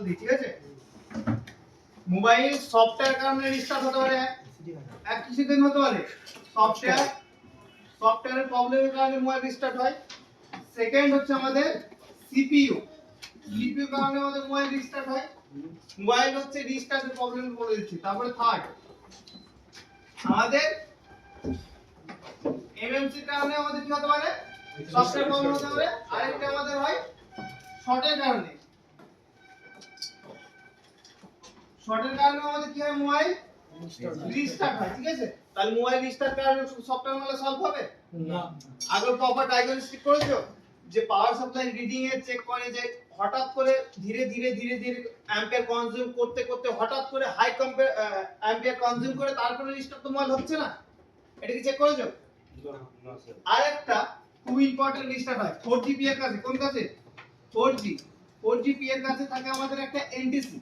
দিই, ঠিক আছে? মোবাইল সফটওয়্যার কারণে রিস্টার্ট হতে পারে, এক কিছুদিন হতে পারে সফটওয়্যারের প্রবলেমের কারণে মোবাইল রিস্টার্ট হয়। সেকেন্ড হচ্ছে আমাদের সিপিইউ কারণে আমাদের মোবাইল রিস্টার্ট হয়। মোবাইল হচ্ছে রিস্টার্টের প্রবলেম বলে দিচ্ছি। তারপরে থার্ড আমাদের এমএমসি কারণে আমাদের কি হতে পারে, সফটওয়্যার প্রবলেম হতে পারে। আরেকটা আমাদের হয় শর্টের কারণে আমাদের কি হয়, মোবাইল রিস্টার্ট হয়, ঠিক আছে? তাহলে মোবাইল রিস্টার্ট কারণে সফটওয়্যার মালে সলভ হবে না। আগে প্রপার ডায়াগনস্টিক করেছো যে power supply reading a check করে যে হঠাৎ করে ধীরে ধীরে অ্যাম্পিয়ার কনজিউম করতে করতে হঠাৎ করে হাই অ্যাম্পিয়ার কনজিউম করে তারপরে রিস্টার্ট তো মোবাইল হচ্ছে না, এটা কি চেক করেছো? না স্যার। আরেকটা খুব ইম্পর্টেন্ট রিস্টার্ট হয় 4G এর কাছে। কোন কাছে? 4G এর কাছে থাকে আমাদের একটা এনটিসি।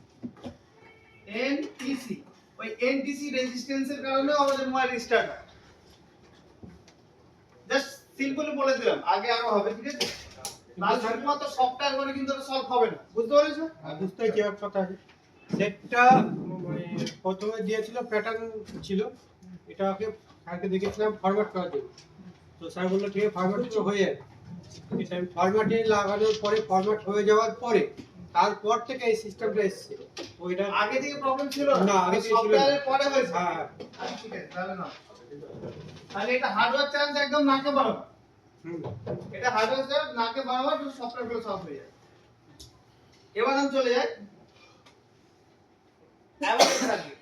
ওই এনটিসি রেজিস্ট্যান্সের কারণে আমাদের মোবাইল রিস্টার্ট হয়। জাস্ট সিম্পলি বলে দিলাম, আগে আরো হবে, ঠিক আছে? তাহলে শুধুমাত্র সফটওয়্যার করে কিন্তু এটা সলভ হবে না, বুঝতে পেরেছো? বুঝতে পারছি। এক কথা আছে, সেটটা প্রথমে দিয়েছিল প্যাটার্ন ছিল, এটাকে স্যারকে দেখেছিলাম ফরম্যাট করার জন্য। তো স্যার বললো ঠিক আছে ফরম্যাট হয়ে যাবে। ফরম্যাটে লাগানোর পরে ফরম্যাট হয়ে যাওয়ার পরে তারপর থেকে এই সিস্টেমটা এসেছে। ওইটা আগে থেকে প্রবলেম ছিল না, আগে থেকে ছিল সফটওয়্যারের পরে হয়েছে। হ্যাঁ ঠিক আছে, তাহলে না, তাহলে এটা হার্ডওয়্যার চান্স একদম নাকে বরাবর। এটা হার্ডওয়্যার চান্স নাকে বরাবর, তো সফটওয়্যার গুলো সলভ হয়ে যায়। এবার আমি চলে যাই অ্যাভারেজ সার্কিট।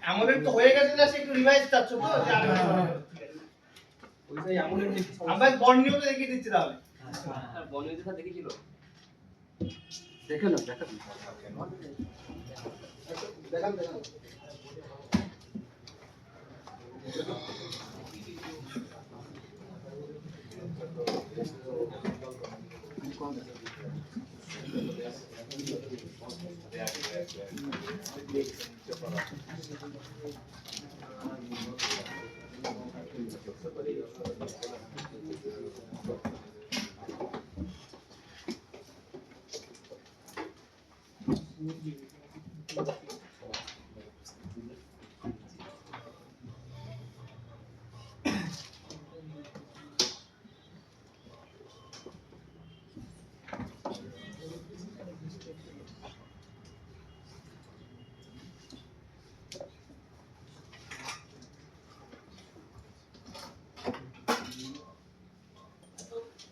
অ্যামোলেড তো হয়ে গেছে, জাস্ট একটু রিভাইজ চাচ্ছ তো যে আগে ওইটাই অ্যামোলেড দেখি। আমরা বর্ণিয়তে দেখিয়ে দিচ্ছি তাহলে। হ্যাঁ বর্ণিয়টা দেখেছিল, দেখে না দেখান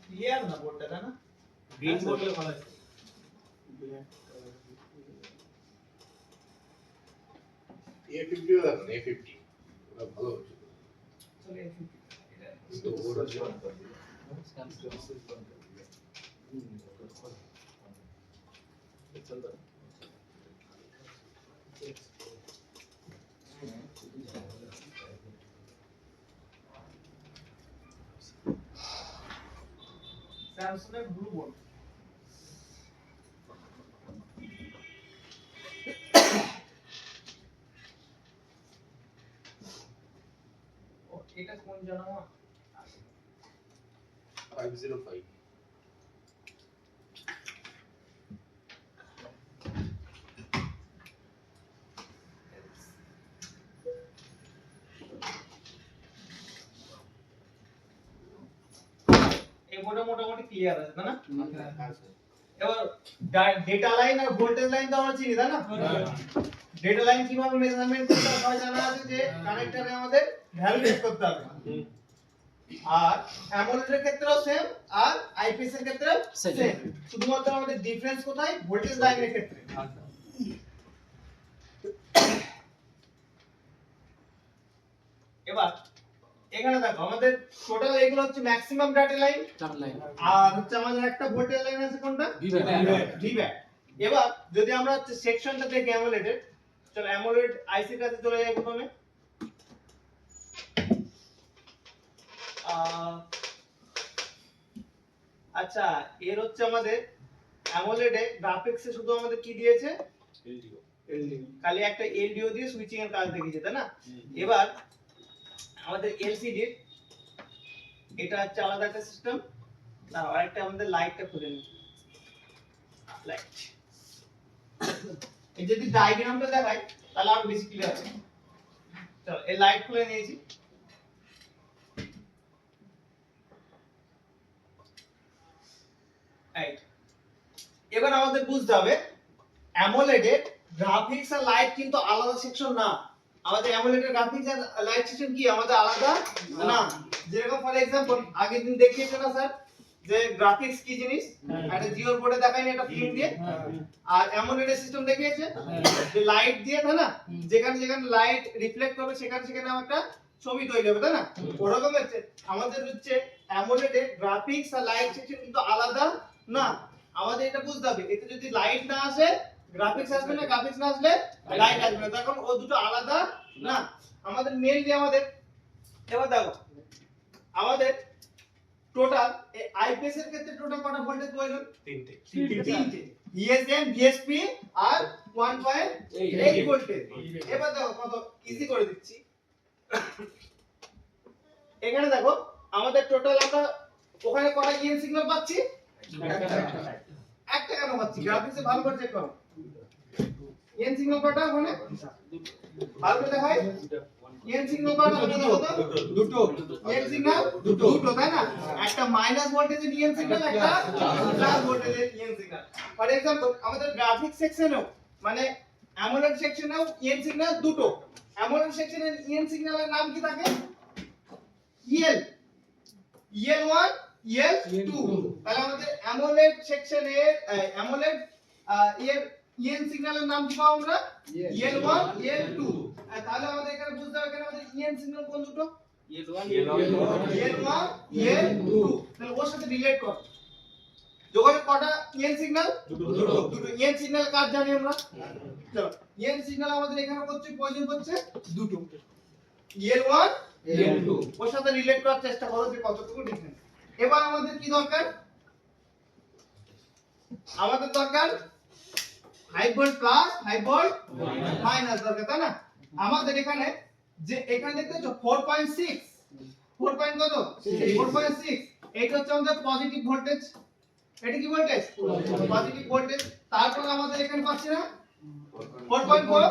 ক্লিয়ার না বোর্ডটা, তাই না? গ্রিন বোর্ডে ভালো আছে। A50 ও দেখুন, A50 ওটা ভালো হচ্ছে। চলে এসেছি। তো ওটা স্যামসাং এর ব্লু বোর্ড। ও এটা কোন জানামা? 505 এই বোর্ডে মোটামুটি ক্লিয়ার আছে, তাই না? হ্যাঁ স্যার। এবার ডেটা লাইন আর ভোল্টেজ লাইন তো আমরা চিনি, তাই না? ডেটা লাইন কিভাবে মেজারমেন্ট করতে হয় সবাই জানা আছে, যে কানেক্টরে আমাদের ভ্যালু বের করতে হবে। আর অ্যামোলেডের ক্ষেত্রেও সেম, আর আইপিএস এর ক্ষেত্রেও সেম। শুধুমাত্র আমাদের ডিফারেন্স কোথায়? ভোল্টেজ লাইনের ক্ষেত্রে। এবার এখানে দেখো আমাদের টোটাল এগুলো হচ্ছে ম্যাক্সিমাম ডাটা লাইন, চার লাইন আর হচ্ছে আমাদের একটা ভোল্টেজ লাইন আছে কোনটা, ভিভ্যাট। এবার যদি আমরা হচ্ছে সেকশনটা দেখি অ্যামোলেডের, চলো অ্যামোলেড আইসির কাছে চলে যাই প্রথমে। আচ্ছা, এর হচ্ছে আমাদের অ্যামোলেডে গ্রাফিক্সে শুধু আমাদের কি দিয়েছে, খালি একটা এলডিও দিয়ে সুইচিং এর কাজ দেখিয়েছে, তাই না? এবার আমাদের এলসিডি এটা হচ্ছে আলাদা একটা সিস্টেম। না, আরেকটা আমাদের লাইটটা খুলে নিই, লাইট। এই যদি ডায়াগ্রামটা দেখাই তাহলে আরো বেশি ক্লিয়ার হবে। চলো এই লাইট খুলে নিয়েছি। এই এবার আমাদের বুঝতে হবে অ্যামোলেডে গ্রাফিক্স আর লাইট কিন্তু আলাদা সেকশন না। আমাদের অ্যামোলেডের গ্রাফিক্স আর লাইট সেকশন কি আমাদের আলাদা না। যেরকম ফর এক্সাম্পল আগের দিন দেখিয়েছে না স্যার যে গ্রাফিক্স কি জিনিস, একটা জিওর বোর্ডে দেখায়নি একটা ফিল্ম দিয়ে, আর অ্যামোলেডের সিস্টেম দেখিয়েছে যে লাইট দিয়ে, তাই না? যেখানে যেখানে লাইট রিফ্লেক্ট করবে সেখানে সেখানে একটা ছবি তৈরি হবে, তাই না? ওরকম হচ্ছে আমাদের হচ্ছে অ্যামোলেডে গ্রাফিক্স আর লাইট সেকশন কিন্তু আলাদা না। আমাদের এটা বুঝতে হবে, এতে যদি লাইট না আসে গ্রাফিক্স আসবে না, গ্রাফিক্স না আসলে লাইট আসবে না, তখন ও দুটো আলাদা না। আমাদের মেইনলি আমাদের এবার দেখো আমাদের টোটাল আইপিএস এর ক্ষেত্রে টোটাল কত ভোল্টেজ প্রয়োজন? তিনটে। ভিএসএম, ভিএসপি আর 1.8 ভোল্টেজ। এবার দেখো কত ইজি করে দিচ্ছি। এখানে দেখো আমাদের টোটাল আমরা ওখানে কটা ইএন সিগন্যাল পাচ্ছি? একটা কেন পাচ্ছি? গ্রাফিক্সে ভালো করে চেক করো। ইএন সিগন্যাল কটা ওখানে? ভালো করে দেখাই। ইএন সিগন্যাল কটা ওখানে দেখো তো? দুটো ইএন সিগন্যাল দুটো, তাই না? একটা মাইনাস ভোল্টেজের ইএন সিগন্যাল, একটা প্লাস ভোল্টেজের ইএন সিগন্যাল। ফর এক্সাম্পল আমাদের গ্রাফিক্স সেকশনেও মানে অ্যামোলেড সেকশনেও ইএন সিগন্যাল দুটো। অ্যামোলেড সেকশনের ইএন সিগন্যালের নাম কি থাকে? El, EL1, EL2। তাহলে আমাদের অ্যামোলেড সেকশনের অ্যামোলেড এর ইএন সিগন্যালের নাম কি পাবো আমরা? EL1, EL2। তাহলে আমাদের এখানে বুঝতে হবে এখানে আমাদের ইএন সিগন্যাল কোন দুটো? EL1, EL2। তাহলে ওর সাথে রিলেট কর। যোগাযোগ কটা ইএন সিগন্যাল? দুটো। ইএন সিগন্যাল কাজ জানি আমরা। চলো ইএন সিগন্যাল আমাদের এখানে হচ্ছে প্রয়োজন হচ্ছে দুটো, EL1, EL2। ওর সাথে রিলেট করার চেষ্টা করো যে কতটুকু ডিফারেন্স। এবার আমাদের কি দরকার? আমাদের দরকার 5 ভোল্ট প্লাস 5 ভোল্ট মাইনাস দরকার, তাই না? আমাদের এখানে যে এখানে দেখতে পাচ্ছ 4.6, 4 পয়েন্ট কত? 4.6। এটা হচ্ছে আমাদের পজিটিভ ভোল্টেজ। এটা কি ভোল্টেজ? Positive voltage. তারপর আমাদের এখানে পাচ্ছি না 4.4,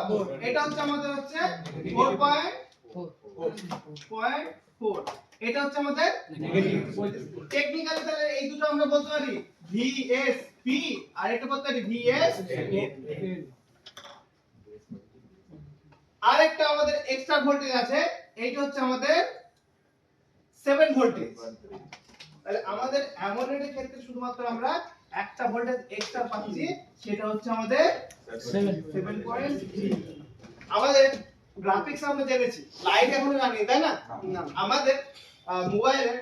এটা হচ্ছে আমাদের হচ্ছে 4.4। এটা হচ্ছে আমাদের নেগেটিভ ভোল্টেজ। টেকনিক্যালি তাহলে এই দুটো আমরা বলতে পারি ভিএসপি আর এটা বলতে পারি ভিএসএন। আরেকটা আমাদের এক্সট্রা ভোল্টেজ আছে, এইটা হচ্ছে আমাদের 7 ভোল্টেজ। তাহলে আমাদের অ্যামোলেডের ক্ষেত্রে শুধুমাত্র আমরা একটা ভোল্টেজ এক্সট্রা পাচ্ছি, সেটা হচ্ছে আমাদের 7.3। আমাদের গ্রাফিক্স আমরা জেনেছি, লাইট এখনো জানি, তাই না? আমাদের মোবাইলে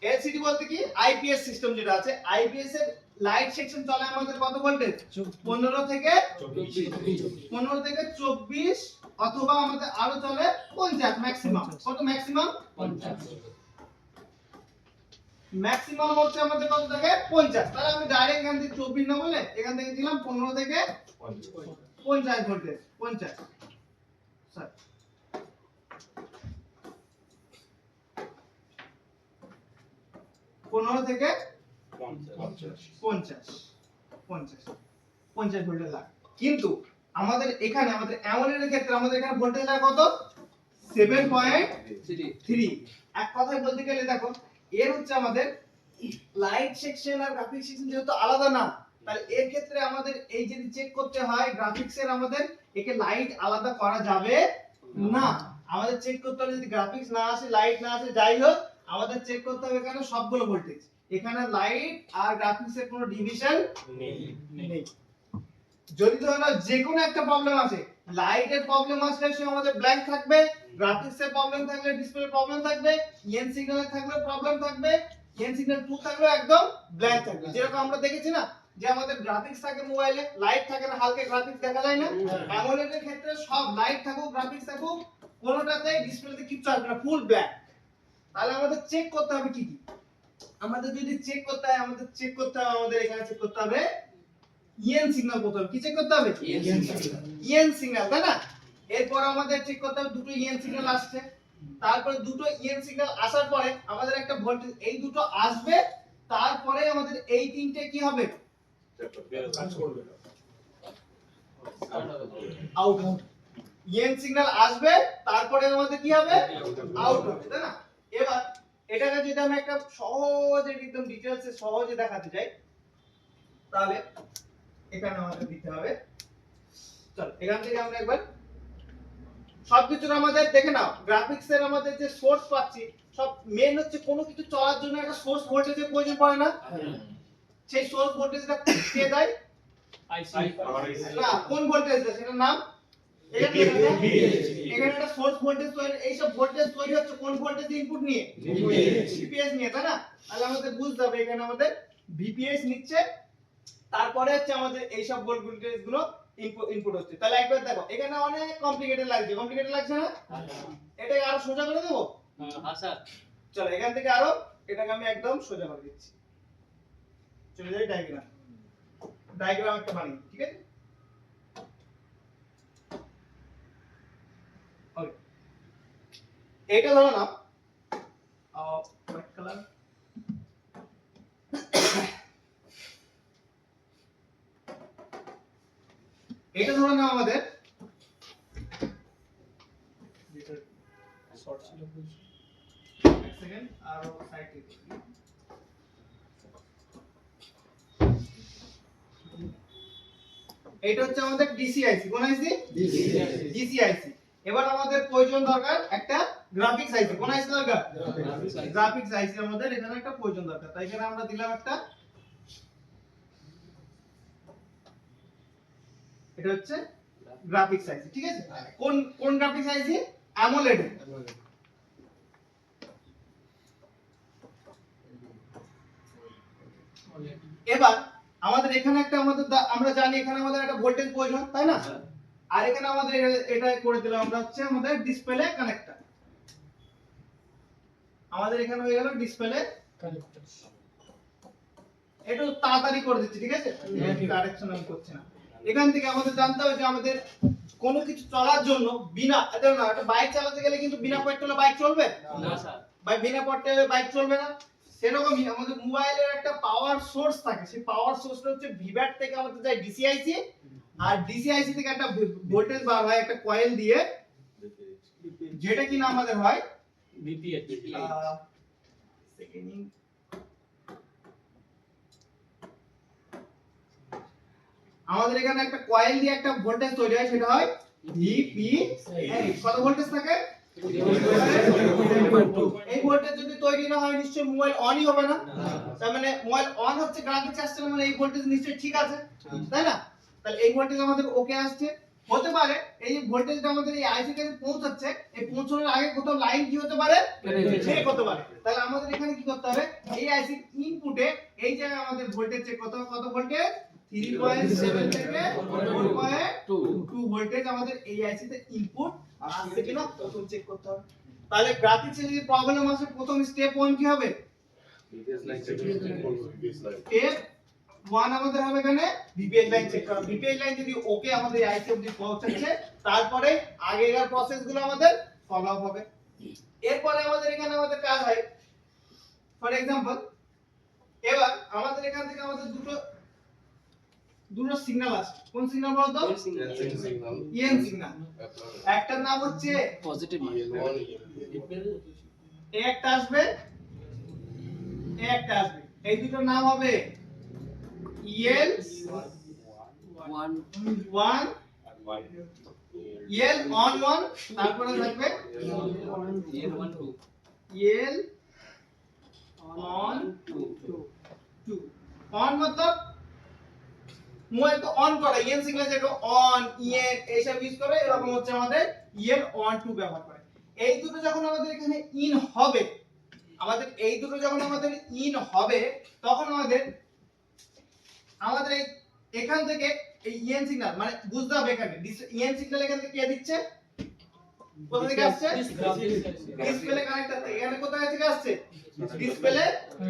এলসিডি বলতে কি আইপিএস সিস্টেম যেটা আছে, আইপিএস এর লাইট সেকশন চলে আমাদের কত ভোল্টেজ? 15 থেকে 24, অথবা আমাদের আরো চলে 50 ম্যাক্সিমাম। কত ম্যাক্সিমাম? 50। ম্যাক্সিমাম হচ্ছে আমাদের কত থেকে 50। তাহলে আমি ডাইরেক্ট এখান থেকে 24 না বলে এখান থেকে দিলাম 15 থেকে 50 ভোল্টেজ। 50 স্যার 15 থেকে 50 ভোল্টেজ লাগে। কিন্তু আমাদের এখানে আমাদের অ্যামোলেডের ক্ষেত্রে আমাদের এখানে ভোল্টেজ লাগে কত? 7.3। এক কথায় বলতে গেলে দেখো এর হচ্ছে আমাদের লাইট সেকশন আর গ্রাফিক্স সেকশন যেহেতু আলাদা না, তাহলে এর ক্ষেত্রে আমাদের এই যদি চেক করতে হয় গ্রাফিক্সের আমাদের একে লাইট আলাদা করা যাবে না। আমাদের চেক করতে হবে যদি গ্রাফিক্স না আসে, লাইট না আসে, যাই হোক আমাদের চেক করতে হবে এখানে সবগুলো ভোল্টেজ। এখানে লাইট আর গ্রাফিক্সের কোনো ডিভিশন নেই। যদি ধরো যে কোনো একটা প্রবলেম আছে, লাইটের প্রবলেম আসলে সে আমাদের ব্ল্যাঙ্ক থাকবে, গ্রাফিক্সের প্রবলেম থাকলে ডিসপ্লে প্রবলেম থাকবে, ইএন সিগন্যালের থাকলে প্রবলেম থাকবে, ইএন সিগন্যাল 2 থাকলে একদম ব্ল্যাঙ্ক থাকবে। যেরকম আমরা দেখেছি না যে আমাদের গ্রাফিক্স থাকে মোবাইলে, লাইট থাকে না, হালকা গ্রাফিক্স দেখা যায় না, অ্যামোলেড এর ক্ষেত্রে সব লাইট থাকুক গ্রাফিক্স থাকুক কোনোটাতেই ডিসপ্লেতে কিছু আসবে না, ফুল ব্ল্যাক। তাহলে আমাদের চেক করতে হবে কি কি, আমাদের যদি চেক করতে হয় আমাদের এখানে চেক করতে হবে ইএন সিগন্যাল প্রথমে। কি চেক করতে হবে? ইএন সিগন্যাল, তাই না? এরপর আমাদের চেক করতে হবে দুটো ইএন সিগন্যাল আসছে, তারপরে দুটো ইএন সিগন্যাল আসার পরে আমাদের একটা ভোল্টেজ, এই দুটো আসবে, তারপরে আমাদের এই তিনটে কি হবে? আউট। ইএন সিগন্যাল আসবে, তারপরে আমাদের কি হবে? আউট হবে, তাই না? এবার এটাকে যদি আমি একটা সহজে একদম ডিটেইলসে সহজে দেখাতে চাই, তাহলে এখানে আমাদের দিতে হবে, চলো এখান থেকে আমরা একবার সবকিছুর আমাদের দেখে নাও, গ্রাফিক্সের আমাদের যে সোর্স পাচ্ছি সব মেন হচ্ছে কোনো কিছু চলার জন্য একটা সোর্স ভোল্টেজের প্রয়োজন পড়ে না? সেই সোর্স ভোল্টেজটা কে দেয়? না, কোন ভোল্টেজটা সেটার নাম? এখানে একটা সোর্স ভোল্টেজ তৈরি, এই সব ভোল্টেজ তৈরি হচ্ছে কোন ভোল্টেজ ইনপুট নিয়ে? ভিপিএস নিয়ে, তাই না? তাহলে আমাদের বুঝতে হবে এখানে আমাদের ভিপিএস নিচ্ছে, তারপরে হচ্ছে আমাদের এই সব ভোল্টেজ গুলো ইনপুট হচ্ছে। তাহলে একবার দেখো এখানে অনেক কমপ্লিকেটেড লাগছে, কমপ্লিকেটেড লাগছে না? এটাকে আরো সোজা করে দেবো? হ্যাঁ স্যার। চলো এখান থেকে আরো এটাকে আমি একদম সোজা করে দিচ্ছি। চলে যাই ডায়াগ্রাম একটা বানিয়ে, ঠিক আছে? ওকে, এটা ধরো না হোয়াইট কালার, এটা ধরো না আমাদের শর্ট ছিল, এক সেকেন্ড আর সাইড থেকে এটা হচ্ছে আমাদের ডিসিআইসি। কোন আইসি? ডিসিআইসি। এবার আমাদের প্রয়োজন দরকার একটা গ্রাফিক্স আইসি। কোন আইসি দরকার? গ্রাফিক্স আইসি আমাদের এখানে একটা প্রয়োজন দরকার, তাই এখানে আমরা দিলাম একটা, এটা হচ্ছে গ্রাফিক্স আইসি, ঠিক আছে? কোন গ্রাফিক্স আইসি? অ্যামোলেড। এবার আমাদের এখানে একটা আমরা জানি এখানে আমাদের একটা ভোল্টেজ প্রয়োজন, তাই না? আর এখানে আমাদের এটা করে দিলাম আমরা হচ্ছে আমাদের ডিসপ্লে কানেক্টর। আমাদের এখানে হয়ে গেল ডিসপ্লে কানেক্টর। একটু তাড়াতাড়ি করে দিচ্ছি, ঠিক আছে? কারেকশন আমি করছি না। এখান থেকে আমাদের জানতে হবে যে আমাদের কোনো কিছু চলার জন্য বিনা না, একটা বাইক চালাতে গেলে কিন্তু বিনা পেট্রোলে বাইক চলবে না স্যার। বিনা পেট্রোলে বাইক চলবে না। সেরকমই আমাদের মোবাইলের একটা পাওয়ার সোর্স থাকে, সেই পাওয়ার সোর্সটা হচ্ছে ভিব্যাট থেকে আমাদের যায় ডিসিআইসি, আর ডিসিআইসি থেকে একটা ভোল্টেজ বার হয় একটা কয়েল দিয়ে, যেটা কিনা আমাদের হয় ভিপিএস। আমাদের এখানে একটা কয়েল দিয়ে একটা ভোল্টেজ তৈরি হয়, সেটা হয় ভিপিএস। কত ভোল্টেজ থাকে? এই ভোল্টেজ যদি তৈরি না হয় নিশ্চয়ই মোবাইল অনই হবে না। তার মানে মোবাইল অন হচ্ছে, গ্রাফিক্স আসছে, মানে এই ভোল্টেজ নিশ্চয়ই ঠিক আছে, তাই না? তাহলে এই ভোল্টেজ আমাদের ওকে আসছে। হতে পারে এই যে ভোল্টেজটা আমাদের এই আইসি কাছে পৌঁছাচ্ছে, এই পৌঁছানোর আগে কোথাও লাইন কি হতে পারে? চেক হতে পারে। তাহলে আমাদের এখানে কি করতে হবে? এই আইসি ইনপুটে এই জায়গায় আমাদের ভোল্টেজ চেক করতে হবে। কত ভোল্টেজ? 3.7 থেকে 4.2 ভোল্টেজ আমাদের এই আইসি তে ইনপুট আসছে কিনা প্রথম চেক করতে হবে। তাহলে গ্রাফিক্সে যদি প্রবলেম আসে প্রথম স্টেপ 1 কি হবে? স্টেপ 1 আমাদের হবে এখানে ভিপিএস লাইন চেক করা। ভিপিএস লাইন যদি ওকে আমাদের আইসি অবধি পৌঁছাচ্ছে, তারপরে আগেকার প্রসেসগুলো আমাদের ফলো আপ হবে। এরপরে আমাদের এখানে আমাদের কাজ হয়, ফর এক্সাম্পল এবার আমাদের এখান থেকে আমাদের দুটো সিগন্যাল আছে। কোন সিগন্যাল বলতো? EN signal. একটার নাম হচ্ছে পজিটিভ এ একটা আসবে, এ একটা আসবে, এই দুটোর নাম হবে ইএল 1, ইএল অন 1, তারপরে থাকবে ইএল অন 2। অন मतलब মোবাইল তো অন করা ইএন সিগন্যাল যেটা অন ইএন এইসব ইউজ করে, এরকম হচ্ছে আমাদের ইএন 1 2 ব্যবহার করে। এই দুটো যখন আমাদের এখানে ইন হবে, আমাদের এই দুটো যখন আমাদের ইন হবে, তখন আমাদের এই এখান থেকে এই ইএন সিগন্যাল মানে বুঝতে হবে এখানে ইএন সিগন্যাল এখান থেকে কে দিচ্ছে, কোথা থেকে আসছে, ডিসপ্লে কানেক্টর থেকে। এখানে কোথা থেকে আসছে, ডিসপ্লে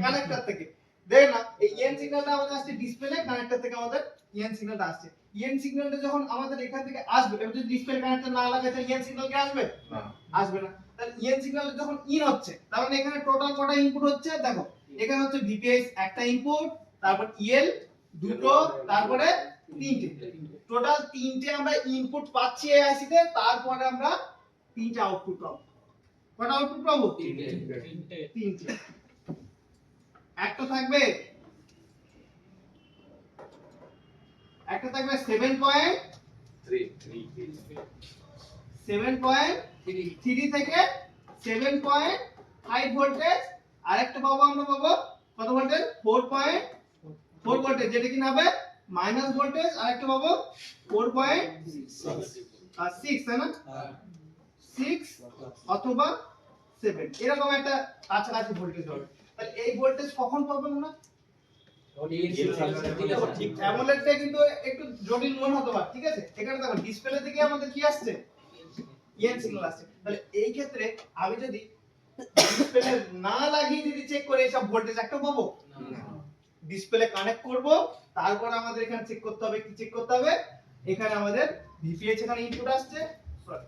কানেক্টর থেকে। দেখেন না এই ইএন সিগন্যালটা আমাদের আসছে ডিসপ্লে কানেক্টর থেকে, আমাদের ইএন সিগন্যালটা আসছে। ইএন সিগন্যালটা যখন আমাদের এখান থেকে আসবে, এবার যদি ডিসপ্লে কানেক্টর না লাগাই তাহলে ইএন সিগন্যাল কি আসবে, না আসবে না। তাহলে ইএন সিগন্যাল যখন ইন হচ্ছে, তার মানে এখানে টোটাল কটা ইনপুট হচ্ছে দেখো, এখানে হচ্ছে ভিপিএস একটা ইনপুট, তারপর ইএল দুটো, তারপরে তিনটে, টোটাল তিনটে আমরা ইনপুট পাচ্ছি এই আইসি তে। তারপরে আমরা তিনটে আউটপুট পাবো। কটা আউটপুট পাবো, তিনটে। একটা থাকবে 7.3 থেকে 7.5 ভোল্টেজ, আরেকটা পাবো আমরা পাবো কত ভোল্টেজ, 4.4 ভোল্টেজ, যেটা কি হবে মাইনাস ভোল্টেজ, আরেকটা পাবো 4.6, তাই না, 6 অথবা 7, এরকম একটা কাছাকাছি ভোল্টেজ হবে। তাহলে এই ভোল্টেজ কখন পাবো আমরা, অ্যামোলেডটা কিন্তু একটু জটিল মনে হতে পারে, ঠিক আছে। এখানে দেখো ডিসপ্লে থেকে আমাদের কি আসছে, ইএন সিগন্যাল আসছে। তাহলে এই ক্ষেত্রে আমি যদি ডিসপ্লে না লাগিয়ে যদি চেক করে এইসব ভোল্টেজ একটা পাবো, ডিসপ্লে কানেক্ট করব, তারপর আমাদের এখানে চেক করতে হবে, কি চেক করতে হবে, এখানে আমাদের ভিপিএস এখানে ইনপুট আসছে, সরি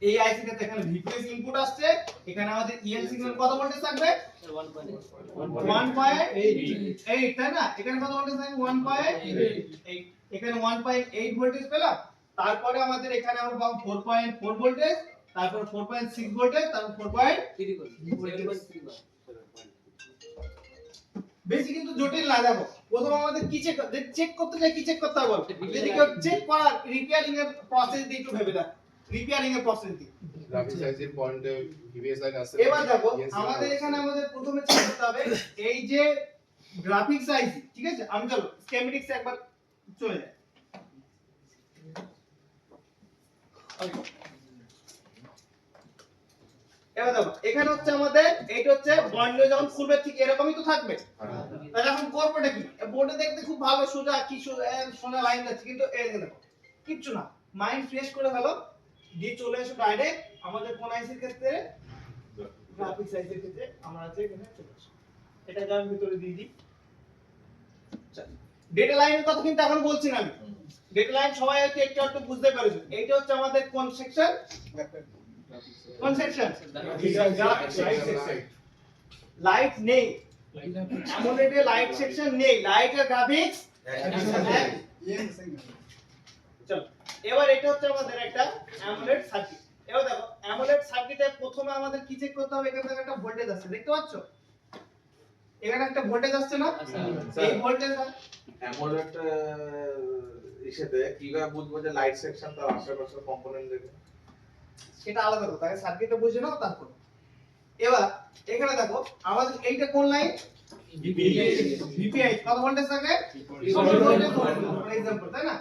এই আইসি তে এখানে ভিপিএস ইনপুট আসছে, এখানে আমাদের ইএন সিগন্যাল কত ভোল্টেজ থাকবে, 1.8, তাই না, এখানে কত ভোল্টেজ থাকবে, 1.8, এখানে 1.8 ভোল্টেজ পেলাম। তারপরে আমাদের এখানে আমরা পাবো 4.4 ভোল্টেজ, তারপর 4.6 ভোল্টেজ, তারপর 4.3 ভোল্টেজ। বেশি কিন্তু জটিল না। দেখো প্রথম আমাদের কি চেক করতে চাই, কি চেক করতে হবে, যদি কেউ চেক করার রিপেয়ারিং এর প্রসেস দিয়ে একটু ভেবে দেখ, রিপেয়ারিং এর প্রসেস দিয়ে। গ্রাফিক্স আইসির পয়েন্টে ভিভিএস লাইন আছে। এবার দেখো আমাদের এখানে আমাদের প্রথমে চেক করতে হবে এই যে গ্রাফিক্স আইসি, ঠিক আছে। আমি চলো স্কিমেটিক্স একবার চলে যাই। এবার দেখো এখানে হচ্ছে আমাদের এইটা হচ্ছে বন্ড যখন খুলবে ঠিক এরকমই তো থাকবে। তাহলে এখন করবোটা কি, বোর্ডে দেখতে খুব ভালো সোজা কি সোজা লাইন আছে, কিন্তু এই দেখো কিচ্ছু না। মাইন্ড ফ্রেশ করে ফেলো, দিয়ে চলে এসো ডাইরেক্ট আমাদের কোন আইসির ক্ষেত্রে, গ্রাফিক্স আইসির ক্ষেত্রে আমরা আছে এখানে চলে আসো। এটা যার ভিতরে দিয়ে দিই। ডেটা লাইনের কথা কিন্তু এখন বলছি না আমি, ডেটা লাইন সবাই হয়তো একটু একটু বুঝতে পেরেছো। এইটা হচ্ছে আমাদের কোন সেকশন, কোন সেকশন, লাইট নেই, অ্যামোলেডে লাইট সেকশন নেই, লাইট আর গ্রাফিক্স। চলো এবার এটা হচ্ছে আমাদের একটা অ্যামোলেড সার্কিট। এবার দেখো অ্যামোলেড সার্কিটে প্রথমে আমাদের কি চেক করতে হবে, এখানে একটা ভোল্টেজ আছে, দেখতে পাচ্ছো এখানে একটা ভোল্টেজ আসছে না, এই ভোল্টেজ অ্যামোলেড ইসেতে কিভাবে বুঝবো যে লাইট সেকশন তার আশেপাশের কম্পোনেন্ট দেখে? সেটা আলাদা কথা, আগে সার্কিটটা বুঝে নাও তারপর। এবার এখানে দেখো আমাদের এইটা কোন লাইন, ভিপিআই, কত ভোল্টেজ থাকে, 4 ভোল্টেজ ফর एग्जांपल, তাই না।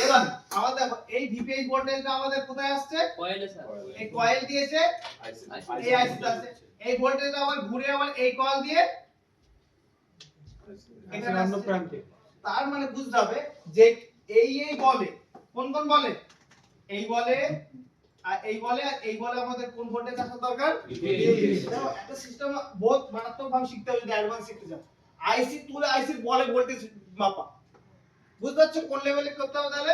এবার আমাদের দেখো এই ভিপিআই ভোল্টেজটা আমাদের কোথায় আসছে, কয়েলে স্যার এই কয়েল দিয়েছে, এই আইসি আছে, এই ভোল্টেজটা আবার ঘুরে আবার এই কয়েল দিয়ে এখানে অন্য আসছে। প্রান্তে তার মানে বুঝতে হবে যে এই বলে কোন কোন বলে, এই বলে আর এই বলে আর এই বলে আমাদের কোন ভোল্টেজ আসা দরকার, দেখো একটা সিস্টেম বহুত মারাত্মক ভাবে শিখতে হবে যদি অ্যাডভান্স শিখতে চাও। আইসি তুলে আইসির বলে ভোল্টেজ মাপা, বুঝতে পারছো কোন লেভেলে করতে হবে। তাহলে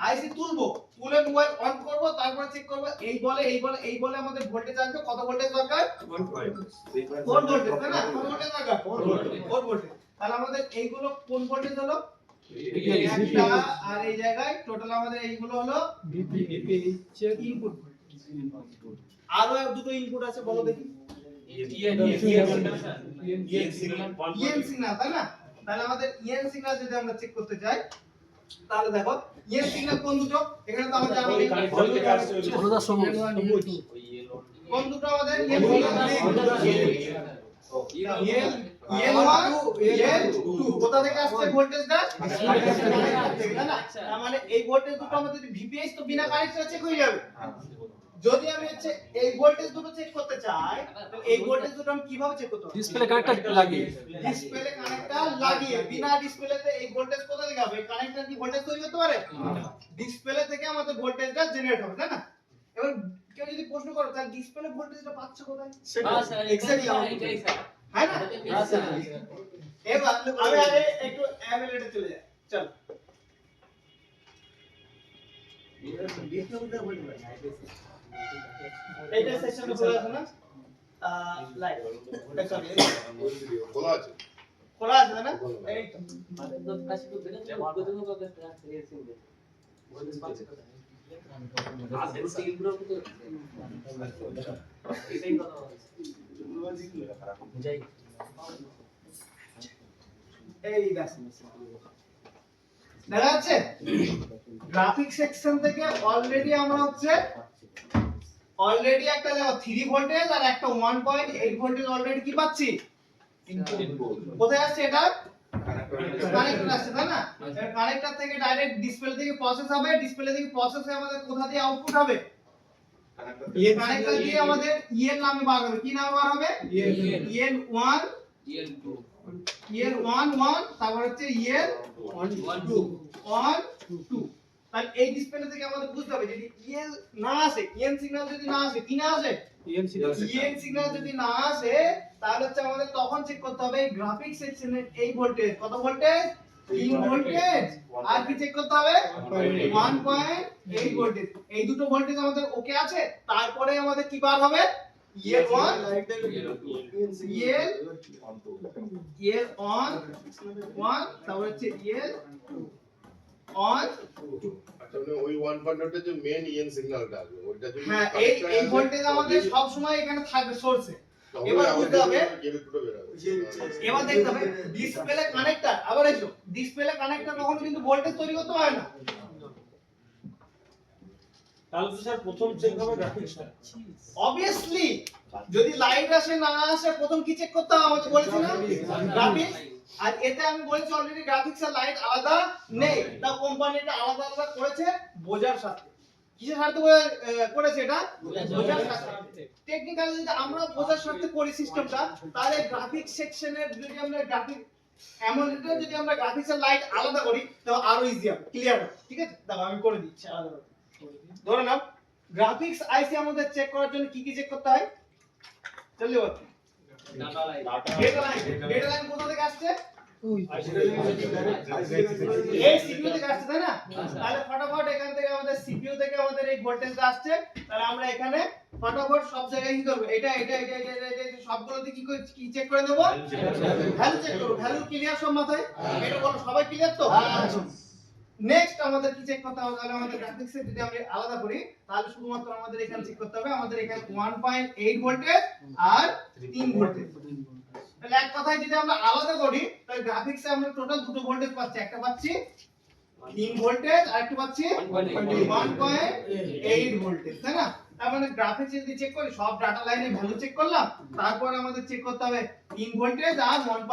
আইসি তুলবো, তুলে মোবাইল অন করব, তারপর চেক করব এই বলে আমাদের ভোল্টেজ আসবে, কত ভোল্টেজ দরকার, 4 ভোল্টেজ, তাই না, কত ভোল্টেজ দরকার, 4 ভোল্টেজ। তাহলে আমাদের এইগুলো কোন ভোল্টেজ হলো, একটা আর এই জায়গায় টোটাল আমাদের এইগুলো হলো ইনপুট। আরো দুটো ইনপুট আছে, বলো দেখি, ইএন সিগন্যাল, তাই না। তাহলে আমাদের ইএন সিগন্যাল যদি আমরা চেক করতে চাই, তাহলে দেখো ইএন সিগন্যাল কোন দুটো, এখানে তো আমরা জানি কোন দুটো আমাদের ইএন সিগন্যাল, EL1 EL2 কোথা থেকে আসছে ভোল্টেজটা থেকে না তার মানে এই ভোল্টেজ দুটো আমাদের ভিপিএস তো বিনা কানেক্টরে চেক হয়ে যাবে যদি আমি হচ্ছে এই ভোল্টেজ দুটো চেক করতে চাই তাহলে এই ভোল্টেজ দুটো আমি কিভাবে চেক করতে পারবো ডিসপ্লে কানেক্টর লাগিয়ে ডিসপ্লে কানেক্টর লাগিয়ে বিনা ডিসপ্লেতে এই ভোল্টেজ কোথা থেকে হবে কানেক্টর কি ভোল্টেজ তৈরি করতে পারে ডিসপ্লে থেকে আমাদের ভোল্টেজটা জেনারেট হবে তাই না এবার কেউ যদি প্রশ্ন করে তাহলে ডিসপ্লে ভোল্টেজটা পাচ্ছ কোথায় এক্স্যাক্টলি হ্যাঁ না এবার আমি আগে একটু অ্যামুলেটে চলে যাই চল এইটা সেকশনে খোলা আছে না লাইট সরি খোলা আছে খোলা আছে না এই তো এই দেখো দেখা যাচ্ছে গ্রাফিক সেকশন থেকে অলরেডি আমরা হচ্ছে অলরেডি একটা দেখো 3 ভোল্টেজ আর একটা 1.8 ভোল্টেজ অলরেডি কি পাচ্ছি কোথায় আসছে এটা কানেক্টর আসছে তাই না কানেক্টর থেকে ডাইরেক্ট ডিসপ্লে থেকে প্রসেস হবে ডিসপ্লে থেকে প্রসেস হয়ে আমাদের কোথা দিয়ে আউটপুট হবে এই কানেক্টর দিয়ে আমাদের EL নামে বার হবে কি নামে বার হবে EL1 EL1 1 তারপর হচ্ছে EL1 2 তাহলে এই ডিসপ্লে থেকে আমাদের বুঝতে হবে যদি EL না আসে EN সিগন্যাল যদি না আসে কি না আসে EN সিগন্যাল যদি না আসে তাহলে হচ্ছে আমাদের তখন চেক করতে হবে এই গ্রাফিক সেকশনের এই ভোল্টেজ কত ভোল্টেজ 3 ভোল্টেজ আর কি চেক করতে হবে 1.8 ভোল্টেজ এই দুটো ভোল্টেজ আমাদের ওকে আছে তারপরে আমাদের কি বার হবে EL1 EL on 1 তারপর হচ্ছে EL on আচ্ছা মানে ওই 1.8 যে মেইন ইএন সিগন্যালটা আসবে ওইটা যদি হ্যাঁ এই ভোল্টেজ আমাদের সব সময় এখানে থাকবে সোর্সে এবার বুঝতে হবে এবার দেখতে হবে ডিসপ্লে কানেক্টর আবার এসো ডিসপ্লে কানেক্টর কখনো কিন্তু ভোল্টেজ তৈরি করতে পারে না তাহলে তো স্যার প্রথম চেক হবে গ্রাফিক্সটা অবভিয়াসলি যদি লাইট আসে না আসে প্রথম কি চেক করতে হবে আমাকে বলেছি না গ্রাফিক্স আর এতে আমি বলেছি অলরেডি গ্রাফিক্স আর লাইট আলাদা নেই তা কোম্পানিটা আলাদা আলাদা করেছে বোঝার সাথে কিসের সাথে করেছে এটা বোঝার সাথে টেকনিক্যালি যদি আমরা বোঝার সাথে করি সিস্টেমটা তাহলে গ্রাফিক্স সেকশনের যদি আমরা গ্রাফিক এমনটা যদি আমরা গ্রাফিক্স আর লাইট আলাদা করি তাহলে আরো ইজি হবে ক্লিয়ার হবে ঠিক আছে দেখো আমি করে দিচ্ছি আলাদা ধরে নাও গ্রাফিক্স আইসি আমাদের চেক করার জন্য কি কি চেক করতে হয় চলিয়ে বল ডেটা লাইন কোথা থেকে আসছে এই সিপিইউ থেকে আসছে তাই না তাহলে ফটাফট এখান থেকে আমাদের সিপিইউ থেকে আমাদের এই ভোল্টেজটা আসছে তাহলে আমরা এখানে ফটাফট সব জায়গায় কি করব এটা সবগুলোতে কি চেক করে দেব ভ্যালু চেক করব ভ্যালু ক্লিয়ার সব মাথায় এটা বলো সবাই ক্লিয়ার তো নেক্সট আমাদের কি চেক করতে হবে তাহলে আমাদের গ্রাফিক্সে যদি আমরা আলাদা করি তাহলে শুধুমাত্র আমাদের এখানে চেক করতে হবে আমাদের এখানে 1.8 ভোল্টেজ আর 3 ভোল্টেজ তাহলে এক কথায় যদি আমরা আলাদা করি তাহলে গ্রাফিক্সে আমরা টোটাল দুটো ভোল্টেজ পাচ্ছি একটা পাচ্ছি 3 ভোল্টেজ আর একটা পাচ্ছি 1.8 ভোল্টেজ তাই না তার মানে গ্রাফিক্সে যদি চেক করি সব ডাটা লাইনে ভ্যালু চেক করলাম তারপর আমাদের চেক করতে হবে 3 ভোল্টেজ আর 1.8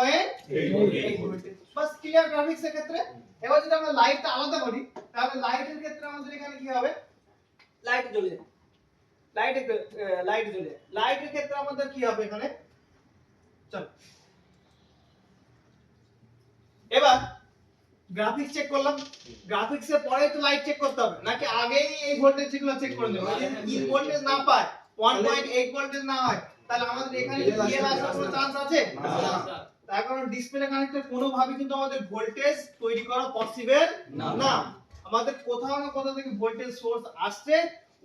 ভোল্টেজ বাস ক্লিয়ার গ্রাফিক্সের ক্ষেত্রে এবার যদি আমরা লাইটটা আলাদা করি তাহলে লাইটের ক্ষেত্রে আমাদের এখানে কি হবে লাইট জ্বলে যাবে লাইটের ক্ষেত্রে আমাদের কি হবে এখানে চল এবার গ্রাফিক্স চেক করলাম গ্রাফিক্সের পরে তো লাইট চেক করতে হবে নাকি আগেই এই ভোল্টেজ গুলো চেক করে নেব যদি 3 ভোল্টেজ না পায় 1.8 ভোল্টেজ না হয় তাহলে আমাদের এখানে ইএল আসার কোনো চান্স আছে তার কারণ ডিসপ্লে কানেক্টর কোনো ভাবে কিন্তু আমাদের ভোল্টেজ তৈরি করা পসিবল না আমাদের কোথাও না কোথাও থেকে ভোল্টেজ সোর্স আসছে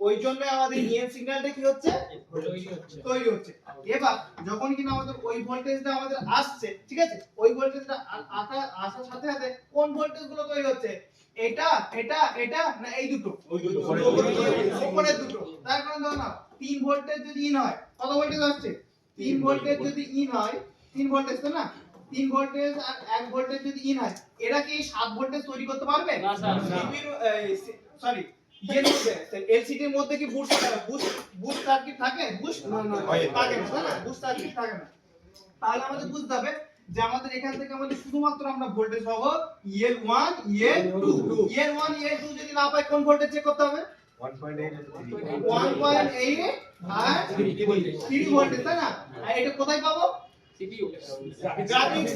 ওই জন্য আমাদের ইএন সিগন্যালটা কি হচ্ছে তৈরি হচ্ছে এবার যখন কিনা আমাদের ওই ভোল্টেজটা আমাদের আসছে ঠিক আছে ওই ভোল্টেজটা আসার সাথে সাথে কোন ভোল্টেজ গুলো তৈরি হচ্ছে এটা না এই দুটো উপরের দুটো তার কারণে ধরো না 3 ভোল্টেজ যদি ইন হয় কত ভোল্টেজ আসছে 3 ভোল্টেজ যদি ইন হয় 3 ভোল্টেজ তো না 3 ভোল্টেজ আর 1 ভোল্টেজ যদি ইন হয় এরা কি 7 ভোল্টেজ তৈরি করতে পারবে না সরি এলসিডির মধ্যে কি বুস্ট সার্কিট থাকে বুস্ট থাকে না বুস্ট সার্কিট থাকে না তাহলে আমাদের বুঝতে হবে যে আমাদের এখান থেকে আমাদের শুধুমাত্র আমরা ভোল্টেজ পাবো EL1 EL2 EL1 EL2 যদি না পাই কোন ভোল্টেজ চেক করতে হবে 1.8 আর 3 ভোল্টেজ তাই না আর এটা কোথায় পাবো গ্রাফিক্স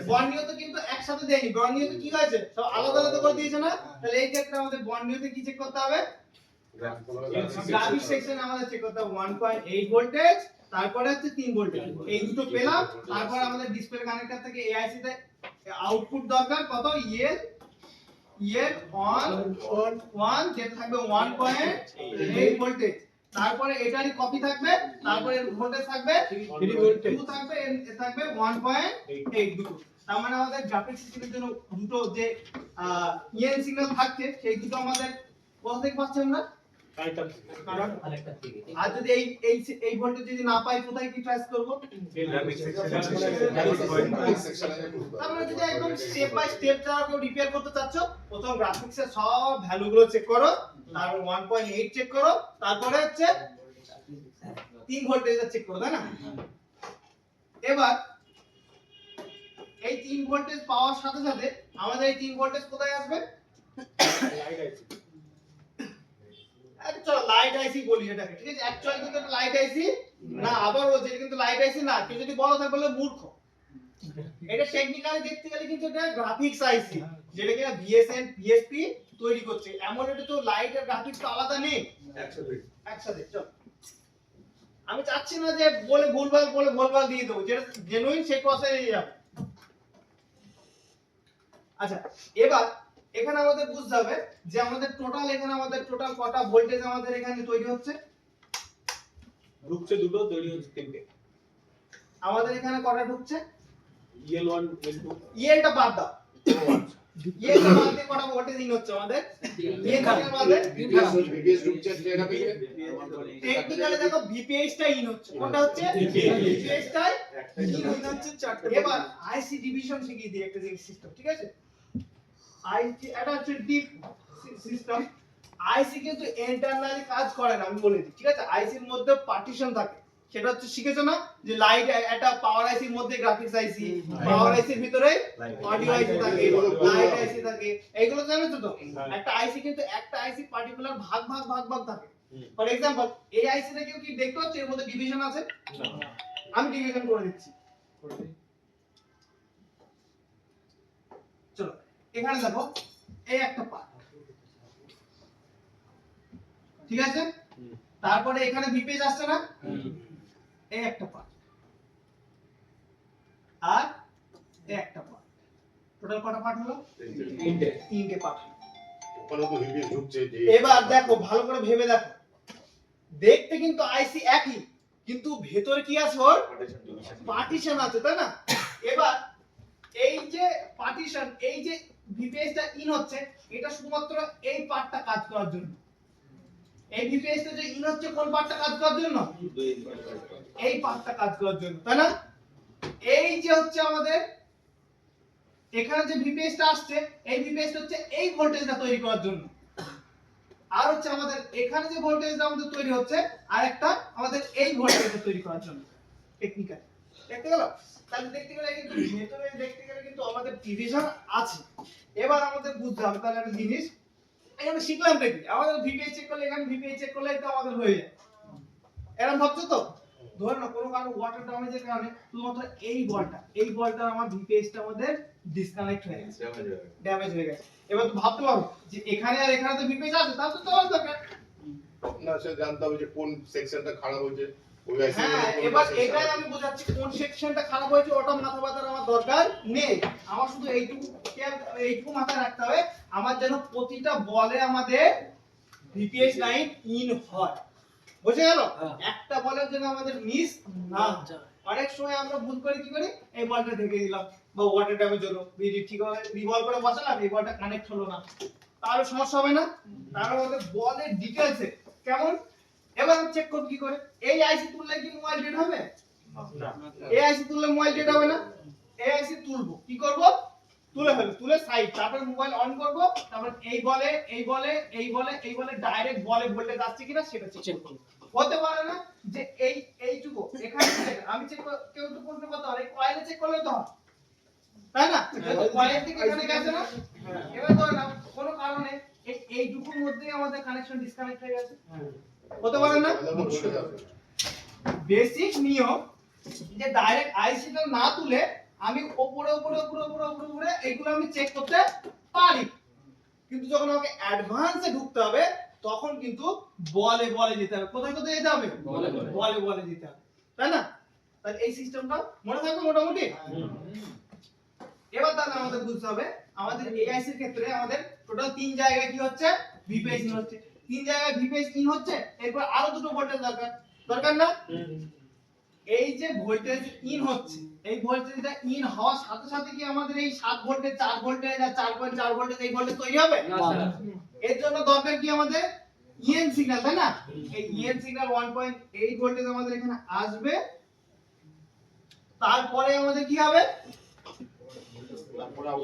বর্ণীয়তে কিন্তু একসাথে দেয়নি বর্ণীয়তে কি হয়েছে সব আলাদা আলাদা করে দিয়েছে না তাহলে এই ক্ষেত্রে আমাদের বর্ণীয়তে কি চেক করতে হবে গ্রাফিক সেকশন আমাদের চেক করতে হবে 1.8 ভোল্টেজ তারপরে হচ্ছে 3 ভোল্টেজ এই দুটো পেলাম তারপর আমাদের ডিসপ্লে কানেক্টর থেকে এআইসি তে আউটপুট দরকার কত EL on 1 যেটা থাকবে 1.8 ভোল্টেজ তারপরে এটারই কপি থাকবে তারপরে ভোল্টেজ থাকবে 3 ভোল্টেজ 2 থাকবে এ থাকবে 1.8 দুটো তার মানে আমাদের গ্রাফিক সিস্টেমের জন্য দুটো যে EN সিগন্যাল থাকছে সেই দুটো আমাদের কোথা থেকে পাচ্ছি আমরা আর যদি এই ভোল্টেজ যদি না পাই কোথায় কি ট্রেস করব আমরা যদি একদম স্টেপ বাই স্টেপ যারা রিপেয়ার করতে চাচ্ছ প্রথম গ্রাফিক্সের সব ভ্যালুগুলো চেক করো তারপর 1.8 চেক করো তারপরে হচ্ছে 3 ভোল্টেজটা চেক করো তাই না এবার এই 3 ভোল্টেজ পাওয়ার সাথে সাথে আমাদের এই 3 ভোল্টেজ কোথায় আসবে চলো লাইট আইসি বলি এটাকে ঠিক আছে অ্যাকচুয়ালি কিন্তু এটা লাইট আইসি না আবার বলছি এটা কিন্তু লাইট আইসি না কেউ যদি বলো থাকে বলে মূর্খ এটা টেকনিক্যালি দেখতে গেলে কিন্তু এটা গ্রাফিক্স আইসি যেটা কিনা বিএসএন পিএসপি তৈরি করছে এমন এটা তো লাইট আর গ্রাফিক্স তো আলাদা নেই একসাথে চল আমি চাচ্ছি না যে বলে ভুলভাল দিয়ে দেবো যেটা জেনুইন সেই প্রসেসে নিয়ে যাবো আচ্ছা এবার এখানে আমাদের বুঝতে হবে যে আমাদের টোটাল কটা ভোল্টেজ আমাদের এখানে তৈরি হচ্ছে ঢুকছে দুটো তৈরি হচ্ছে তিনটে আমাদের এখানে কটা ঢুকছে EL1 L2 EL টা বাদ দাও EL টা বাদ দিয়ে কটা ভোল্টেজ ইন হচ্ছে আমাদের EL টা বাদে VPS ঢুকছে এটা থেকে টেকনিক্যালি দেখো VPH টা ইন হচ্ছে কোনটা হচ্ছে VPH টাই ইন হচ্ছে চারটে এবার আইসি ডিভিশন শিখিয়ে দিই একটা সিস্টেম ঠিক আছে আইসি এটা হচ্ছে ডিপ সিস্টেম আইসি কিন্তু ইন্টারনালি কাজ করে না আমি বলে দিই ঠিক আছে আইসির মধ্যে পার্টিশন থাকে সেটা হচ্ছে শিখেছো না যে লাইট একটা পাওয়ার আইসির মধ্যে গ্রাফিক্স আইসি পাওয়ার আইসির ভিতরে অডিও আইসি থাকে লাইট আইসি থাকে এইগুলো জানো তো একটা আইসি কিন্তু একটা আইসি পার্টিকুলার ভাগ থাকে ফর एग्जांपल এই আইসিতে কেউ কি দেখতে পাচ্ছ এর মধ্যে ডিভিশন আছে আমি ডিভিশন করে দিচ্ছি চলো এখানে দেখো এই একটা পার্ট ঠিক আছে তারপরে এখানে ভিপেজ আসছে না এই একটা পার্ট আর এই একটা পার্ট টোটাল কটা পার্ট হলো তিনটে পার্ট ওখানে তো VPS ঢুকছে যে এবার দেখো ভালো করে ভেবে দেখো দেখতে কিন্তু আইসি একই কিন্তু ভেতরে কি আছে ওর পার্টিশন আছে তাই না এবার এই যে পার্টিশন এই যে ভিপিএসটা ইন হচ্ছে এটা শুধুমাত্র এই পার্টটা কাজ করার জন্য এই ভিপিএসটা যে ইন হচ্ছে কোন পার্টটা কাজ করার জন্য এই পার্টটা কাজ করার জন্য তাই না এই যে হচ্ছে আমাদের এখানে যে ভিপিএসটা আসছে এই ভিপিএসটা হচ্ছে এই ভোল্টেজটা তৈরি করার জন্য আর হচ্ছে আমাদের এখানে যে ভোল্টেজটা আমাদের তৈরি হচ্ছে আর একটা আমাদের এই ভোল্টেজটা তৈরি করার জন্য টেকনিক্যাল দেখতে গেল তাহলে দেখতে গেলে কিন্তু ভেতরে দেখতে গেলে কিন্তু আমাদের ডিভিশন আছে এবার আমাদের বুঝতে হবে তাহলে একটা জিনিস এখানে শিখলাম দেখি আমাদের ভিপিএস চেক করলে এখানে ভিপিএস চেক করলে এটা আমাদের হয়ে যায় এরকম ভাবছো তো ধর না কোনো কারণে ওয়াটার ড্যামেজের কারণে শুধুমাত্র এই বলটা আমার ভিপিএসটা আমাদের ডিসকানেক্ট হয়ে গেছে ড্যামেজ হয়ে গেছে এবার তো ভাবতে পারো যে এখানে আর এখানে তো ভিপিএস আছে তাহলে তো তোমার দরকার না সে জানতে হবে যে কোন সেকশনটা খারাপ হয়েছে ওই আইসি হ্যাঁ এবার এটাই আমি বোঝাচ্ছি কোন সেকশনটা খারাপ হয়েছে ওটা মাথা ব্যথার আমার দরকার নেই আমার শুধু এইটুকু মাথায় রাখতে হবে আমার যেন প্রতিটা বলে আমাদের ভিপিএস লাইন ইন হয় বুঝে গেল একটা বলের জন্য আমাদের মিস না অনেক সময় আমরা ভুল করে কি করি এই বলটা ঢেকে দিলাম বা ওয়াটার ড্যামেজ হলো বিডি ঠিক হবে রিভলভ করে বসালাম এই বলটা কানেক্ট হলো না তাহলে সমস্যা হবে না তার আমাদের বলের ডিটেইলসে কেমন এবার আমি চেক করব কি করে এই আইসি তুললে কি মোবাইল ডেড হবে না এই আইসি তুললে মোবাইল ডেড হবে না এই আইসি তুলবো কি করব তুলে সাইড তারপর মোবাইল অন করব তারপর এই বলে ডাইরেক্ট বলে ভোল্টেজ আসছে কিনা সেটা চেক করব হতে পারে না যে এইটুকু এখানে আমি চেক কেউ তো প্রশ্ন করতে পারে কয়েলে চেক করলে তো হয় তাই না কয়েল থেকে এখানে গেছে না এবার ধরে নাও কোনো কারণে এইটুকুর মধ্যেই আমাদের কানেকশন ডিসকানেক্ট হয়ে গেছে হতে পারে না বেসিক নিয়ম যে ডাইরেক্ট আইসিটা না তুলে আমি উপরে এইগুলো আমি চেক করতে পারি কিন্তু যখন আমাকে অ্যাডভান্সে ঢুকতে হবে তখন কিন্তু বলে যেতে হবে কোথায় যেতে হবে বলে যেতে হবে তাই না তাহলে এই সিস্টেমটা মনে থাকবে মোটামুটি এবার তাহলে আমাদের বুঝতে হবে আমাদের এআইসি এর ক্ষেত্রে আমাদের টোটাল 3 জায়গায় কি হচ্ছে ভিপিএস ইন হচ্ছে 3 জায়গায় ভিপিএস ইন হচ্ছে এরপর আরো দুটো ভোল্টেজ দরকার না এই যে ভোল্টেজ ইন হচ্ছে এই ভোল্টেজটা ইন হওয়ার সাথে সাথে কি আমাদের এই 7 ভোল্টেজ 4 ভোল্টেজ আর 4.4 ভোল্টেজ এই ভোল্টেজ তৈরি হবে না স্যার এর জন্য দরকার কি আমাদের ইএন সিগন্যাল তাই না এই ইএন সিগন্যাল 1.8 ভোল্টেজ আমাদের এখানে আসবে তারপরে আমাদের কি হবে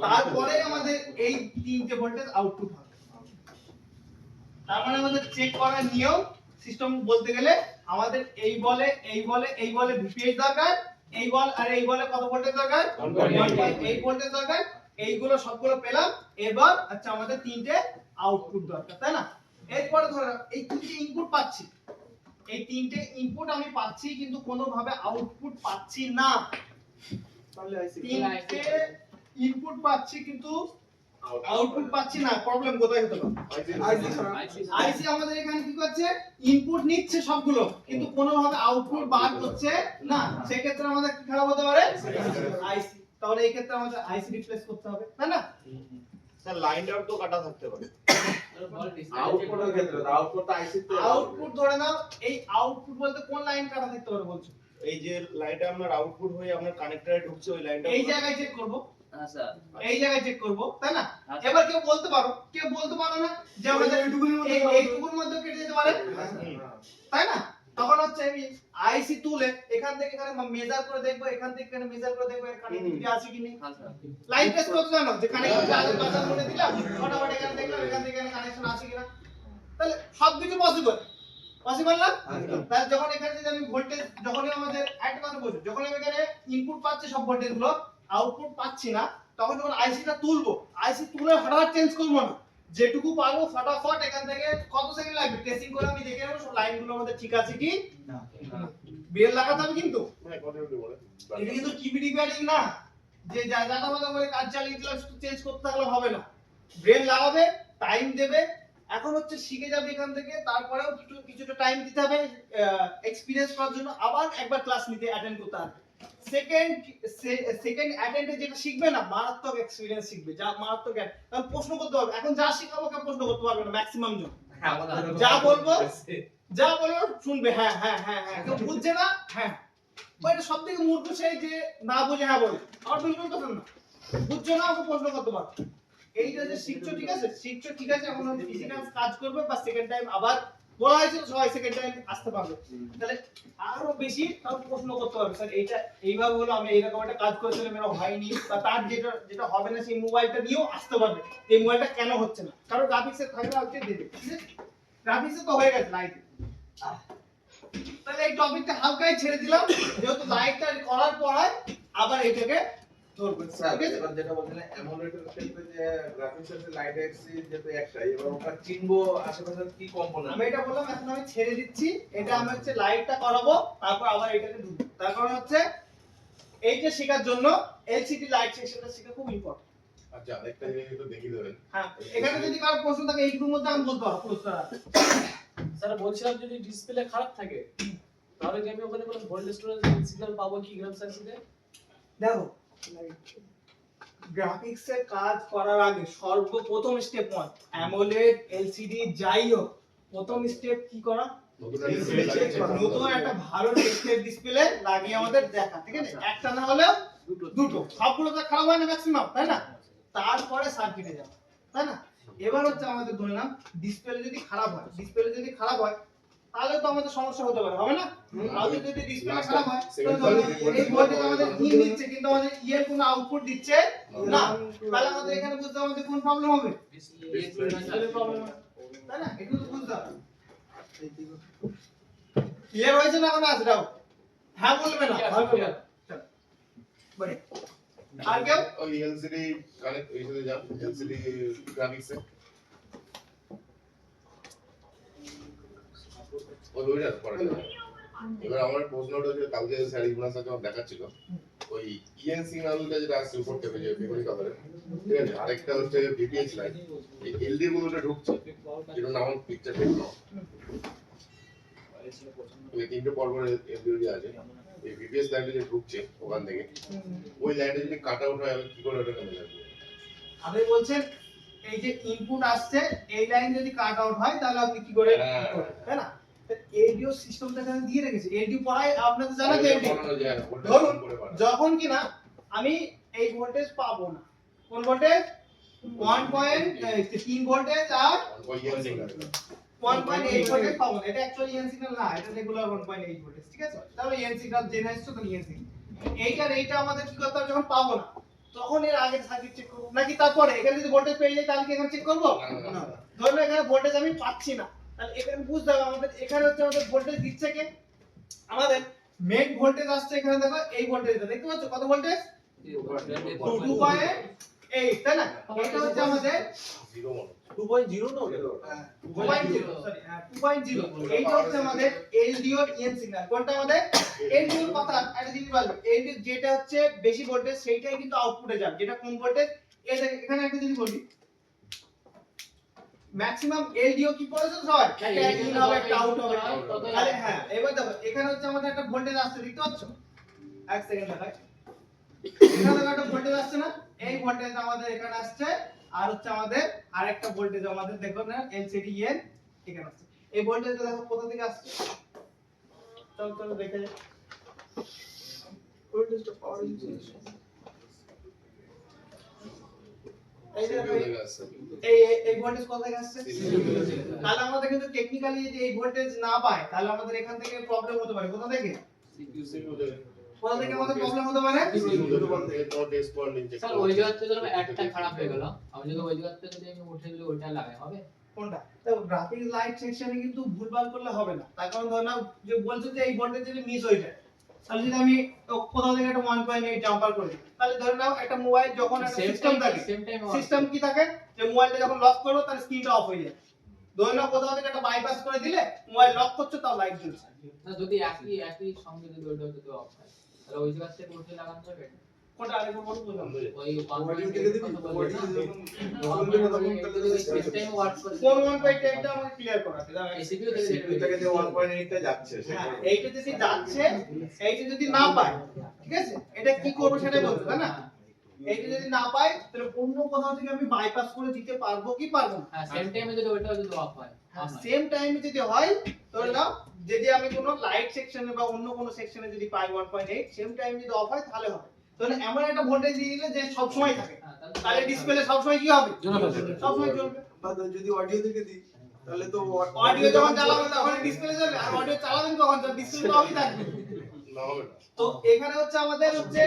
তারপরে আমাদের এই তিনটে ভোল্টেজ আউটপুট হবে তার মানে আমাদের চেক করার নিয়ম সিস্টেম বলতে গেলে আমাদের এই বলে ভিপিএইচ দরকার এই বল আর এই বলে কত ভোল্টেজ দরকার 1.8 ভোল্টেজ দরকার এইগুলো সবগুলো পেলাম এবার আচ্ছা আমাদের তিনটে আউটপুট দরকার তাই না এরপর ধরো এই তিনটে ইনপুট পাচ্ছি এই তিনটে ইনপুট আমি পাচ্ছি কিন্তু কোনো ভাবে আউটপুট পাচ্ছি না তিনটে ইনপুট পাচ্ছি কিন্তু আউটপুট পাচ্ছি না প্রবলেম কোথায় হতে পারে আইসি আমাদের এখানে কি করছে ইনপুট নিচ্ছে সবগুলো কিন্তু কোনো ভাবে আউটপুট বার করছে না সেই ক্ষেত্রে আমাদের কি খারাপ হতে পারে আইসি তাহলে এই ক্ষেত্রে আমাদের আইসি রিপ্লেস করতে হবে তাই না স্যার লাইনটাও তো কাটা থাকতে পারে আউটপুটের ক্ষেত্রে আউটপুটটা আইসি তে আউটপুট ধরে নাও এই আউটপুট বলতে কোন লাইন কাটা থাকতে পারে বলছো এই যে লাইনটা আপনার আউটপুট হয়ে আপনার কানেক্টরে ঢুকছে ওই লাইনটা এই জায়গায় চেক করব হ্যাঁ স্যার এই জায়গায় চেক করব তাই না আচ্ছা। এবার কেউ বলতে পারো না যে আমাদের এইটুকুর মধ্যে কেটে যেতে পারে তাই না তখন হচ্ছে আমি আইসি তুলে এখান থেকে এখানে মেজার করে দেখবো এখান থেকে এখানে মেজার করে দেখবো এর কানেক্টিভিটি আছে কি নেই হ্যাঁ স্যার লাইন টেস্ট করতে জানো যে কানেক্টিভিটি আছে বাজার করে দিলাম ফটাফট এখানে দেখলাম এখান থেকে এখানে কানেকশন আছে কিনা তাহলে সবকিছু পসিবল না তাহলে যখন এখানে যদি আমি ভোল্টেজ যখনই আমাদের একটা কথা বলছি যখন আমি এখানে ইনপুট পাচ্ছি সব ভোল্টেজ গুলো আউটপুট পাচ্ছি না তখন যখন আইসিটা তুলবো আইসি তুলে হঠাৎ চেঞ্জ করবো না যেটুকু পারবো ফটাফট এখান থেকে কত সেকেন্ড লাগবে টেস্টিং করে আমি দেখে নেবো সব লাইনগুলো আমাদের ঠিক আছে কি না বেল লাগাতে হবে কিন্তু এটা কিন্তু টিভি রিপেয়ারিং না যে জায়গাটা করে কাজ চালিয়ে দিলাম শুধু চেঞ্জ করতে থাকলে হবে না ব্রেন লাগাবে টাইম দেবে এখন হচ্ছে শিখে যাবে এখান থেকে তারপরেও কিছুটা টাইম দিতে হবে এক্সপেরিয়েন্স করার জন্য আবার একবার ক্লাস নিতে অ্যাটেন্ড করতে হবে সেকেন্ড অ্যাটেন্ডে যেটা শিখবে না মারাত্মক এক্সপেরিয়েন্স শিখবে যা মারাত্মক কারণ প্রশ্ন করতে হবে এখন যা শিখাবো কেউ প্রশ্ন করতে পারবে না ম্যাক্সিমাম জন যা বলবো শুনবে হ্যাঁ কেউ বুঝছে না হ্যাঁ ওইটা সব থেকে মূর্খ সেই যে না বুঝে হ্যাঁ বলে আর বিলকুল কথা না বুঝছো না ওকে প্রশ্ন করতে পারবে এইটা যে শিখছো ঠিক আছে এখন আমি ফিজিক্যাল কাজ করবে বা সেকেন্ড টাইম আবার বলা হয়েছে সবাই সেকেন্ড টাইম আসতে পারবে তাহলে আরো বেশি তাও প্রশ্ন করতে পারবে স্যার এইটা এইভাবে হলো আমি এইরকম একটা কাজ করেছিলাম এরা হয়নি বা তার যেটা হবে না সেই মোবাইলটা নিয়েও আসতে পারবে এই মোবাইলটা কেন হচ্ছে না কারণ গ্রাফিক্সে থাকলে আজকে দেবে ঠিক আছে গ্রাফিক্সে তো হয়ে গেছে লাইট তাহলে এই টপিকটা হালকাই ছেড়ে দিলাম যেহেতু লাইটটা করার পর আবার এটাকে ধরবেন স্যার এবার যেটা বলছিলেন অ্যামোলেডের ক্ষেত্রে যে গ্রাফিক্সের যে লাইট এক্সিস যেটা একটাই এবার ওটা চিনবো আশেপাশে কি কম্পোনেন্ট আমি এটা বললাম এখন আমি ছেড়ে দিচ্ছি এটা আমি হচ্ছে লাইটটা করাবো তারপর আবার এটাকে ঢুকবো তার কারণ হচ্ছে এই যে শেখার জন্য এলসিডি লাইট সেকশনটা শেখা খুব ইম্পর্টেন্ট আচ্ছা আরেকটা জিনিস একটু দেখিয়ে দেবেন হ্যাঁ এখানে যদি কারো প্রশ্ন থাকে এইটুকুর মধ্যে আমি বলতে পারবো প্রশ্ন স্যার বলছিলাম যদি ডিসপ্লে খারাপ থাকে তাহলে কি আমি ওখানে কোনো ভোল্টেজ স্টোরেজ সিগন্যাল পাবো কি গ্রাম সার্কিটে দেখো গ্রাফিক্সের কাজ করার আগে সর্বপ্রথম স্টেপ 1 অ্যামোলেড এলসিডি যাই হোক প্রথম স্টেপ কি করা নতুন একটা ভালো ডিসপ্লে লাগিয়ে আমাদের দেখা ঠিক আছে একটা না হলেও দুটো সবগুলো তো খারাপ হয় না ম্যাক্সিমাম তাই না তারপরে সার্কিটে যাবে তাই না এবার হচ্ছে আমাদের ধরে নাম ডিসপ্লে যদি খারাপ হয় তাহলে তো আমাদের সমস্যা হতে পারে হবে না তাহলে যদি ডিসপ্লে খারাপ হয় তাহলে এই ভোল্টেজ আমাদের ইন দিচ্ছে কিন্তু আমাদের ই এর কোনো আউটপুট দিচ্ছে না তাহলে আমাদের এখানে বুঝতে হবে আমাদের কোন প্রবলেম হবে ডিসপ্লে প্রবলেম তাই না একটু বুঝতে হবে ক্লিয়ার হয়েছে না এখন আছে ডাউট? হ্যাঁ বলবে না Clear, হবে clear. বলে আর কেউ ওই এলসিডি কানেক্ট ওই সাথে যান এলসিডি গ্রাফিক্সে ওইটা পড়া যায়। এবার আমার প্রশ্ন হচ্ছে কালকে স্যার ইবনাস সাথে আমার দেখাচ্ছিল ওই ইএন সিগন্যালটা যেটা আসছে উপর থেকে যে মেমরি কভারে ঠিক আছে আরেকটা হচ্ছে ভিপিএস লাইন এই এলডি গুলোটা ঢুকছে যেটা নাম পিকচার দেখো এই তিনটে পরপর এলডি আছে এই ভিপিএস লাইনটা যে ঢুকছে ওখান থেকে ওই লাইনটা যদি কাট আউট হয় আমি কি করে ওটা কেমন লাগবে আপনি বলছেন এই যে ইনপুট আসছে এই লাইন যদি কাট আউট হয় তাহলে আপনি কি করে হ্যাঁ। করবেন, তাই না? এলডিও সিস্টেমটা এখানে দিয়ে রেখেছে এলডি পড়ায় আপনাদের জানা যে এলডি বানানো যায় না, ওটা ধরুন করে বানানো। যখন কিনা আমি এই ভোল্টেজ পাবো না কোন ভোল্টেজ 1.3 ভোল্টেজ আর ওই ইএন সিগন্যাল 1.8 ভোল্টেজ পাবো না। এটা অ্যাকচুয়ালি ইএন সিগন্যাল না, এটা রেগুলার 1.8 ভোল্টেজ, ঠিক আছে? তাহলে ইএন সিগন্যাল জেনে আসছে তো ইএন সিগন্যাল এইটা আমাদের কি করতে হবে যখন পাবো না তখন এর আগের সার্কিট চেক করব নাকি তারপরে এখানে যদি ভোল্টেজ পেয়ে যাই তাহলে কি এখানে চেক করব না। ধরুন এখানে ভোল্টেজ আমি পাচ্ছি না তাহলে এখানে বুঝতে হবে আমাদের এখানে হচ্ছে আমাদের ভোল্টেজ দিচ্ছে কে আমাদের মেইন ভোল্টেজ আসছে এখানে দেখো এই ভোল্টেজটা দেখতে পাচ্ছ কত ভোল্টেজ 2.8 তাই না এটা হচ্ছে আমাদের 0 মনে 2.0 না 2.0 সরি 2.0 এইটা হচ্ছে আমাদের এলডিও ইএন সিগন্যাল কোনটা আমাদের এলডিও কথা একটা জিনিস বলবো এলডিও যেটা হচ্ছে বেশি ভোল্টেজ সেইটাই কিন্তু আউটপুটে যাবে যেটা কম ভোল্টেজ এখানে একটা জিনিস বলি ম্যাক্সিমাম এলডিও কি পড়েছে সবাই একটা ইন হবে একটা আউট হবে তাহলে হ্যাঁ এবার দেখো এখানে হচ্ছে আমাদের একটা ভোল্টেজ আসছে দেখতে পাচ্ছ এক সেকেন্ড দেখাই এখানে দেখো একটা ভোল্টেজ আসছে না এই ভোল্টেজ আমাদের এখানে আসছে আর হচ্ছে আমাদের আরেকটা ভোল্টেজ আমাদের দেখো না এলসিডি এন এখানে আসছে এই ভোল্টেজটা দেখো কোথা থেকে আসছে চলো দেখে যাই ভোল্টেজটা পাওয়ার এই যে দেখো, CPU থেকে আসছে। এই ভোল্টেজ কোথা থেকে আসছে তাহলে আমাদের কিন্তু টেকনিক্যালি যদি এই ভোল্টেজ না পায় তাহলে আমাদের এখান থেকে প্রবলেম হতে পারে কোথা থেকে কোথা থেকে আমাদের প্রবলেম হতে পারে স্যার ওই জায়গাতে ধরো একটা খারাপ হয়ে গেল আমি যদি ওই জায়গাতে যদি আমি উঠে দিলে ওইটা লাগাই হবে কোনটা তো গ্রাফিক্স লাইট সেকশনে কিন্তু ভুলভাল করলে হবে না তার কারণ ধর না যে বলছো যে এই ভোল্টেজ যদি মিস হয়ে যায় তাহলে যদি আমি কোথাও থেকে একটা 1.8 জাম্পার করি তাহলে ধরে নাও একটা মোবাইল যখন একটা সিস্টেম থাকে সিস্টেম কি থাকে যে মোবাইলটা যখন লক করো তার স্ক্রিনটা অফ হয়ে যায় ধরে নাও কোথাও থেকে একটা বাইপাস করে দিলে মোবাইল লক করছো তাও লাইট জ্বলছে না যদি একই সঙ্গে যদি ওইটা যদি অফ হয় তাহলে ওই জায়গা থেকে উঠে লাগানো যাবে কোনটা আরেকবার বলবো ওই Audio থেকে দিবি, সিস্টেম ওয়ার্ক করে কোন 1.8 টা আমাকে ক্লিয়ার করা আছে এই সিপিইউ থেকে CPU থেকে যে 1.8 টা যাচ্ছে হ্যাঁ সেটা এইটা যদি যাচ্ছে এইটা যদি না পায় ঠিক আছে এটা কি করব সেটা বলতে তাই না এইটা যদি না পায় তাহলে অন্য কোথাও থেকে আমি বাইপাস করে দিতে পারবো কি পারবো না হ্যাঁ সেম টাইমে যদি ওইটা যদি অফ হয় সেম টাইমে যদি হয় ধরে নাও যদি আমি কোনো লাইট সেকশনে বা অন্য কোনো সেকশনে যদি পাই 1.8 সেম টাইম যদি অফ হয় তাহলে হবে তাহলে এমন একটা ভোল্টেজ দিয়ে দিলে যে সব সময় থাকে তাহলে ডিসপ্লে সব সময় কি হবে সব সময় জ্বলবে বা যদি অডিও থেকে দিই তাহলে তো অডিও যখন চালাবেন তখন ডিসপ্লে জ্বলবে আর অডিও চালাবেন কখন যখন ডিসপ্লে তো অফই থাকবে না হবে না তো এখানে হচ্ছে আমাদের হচ্ছে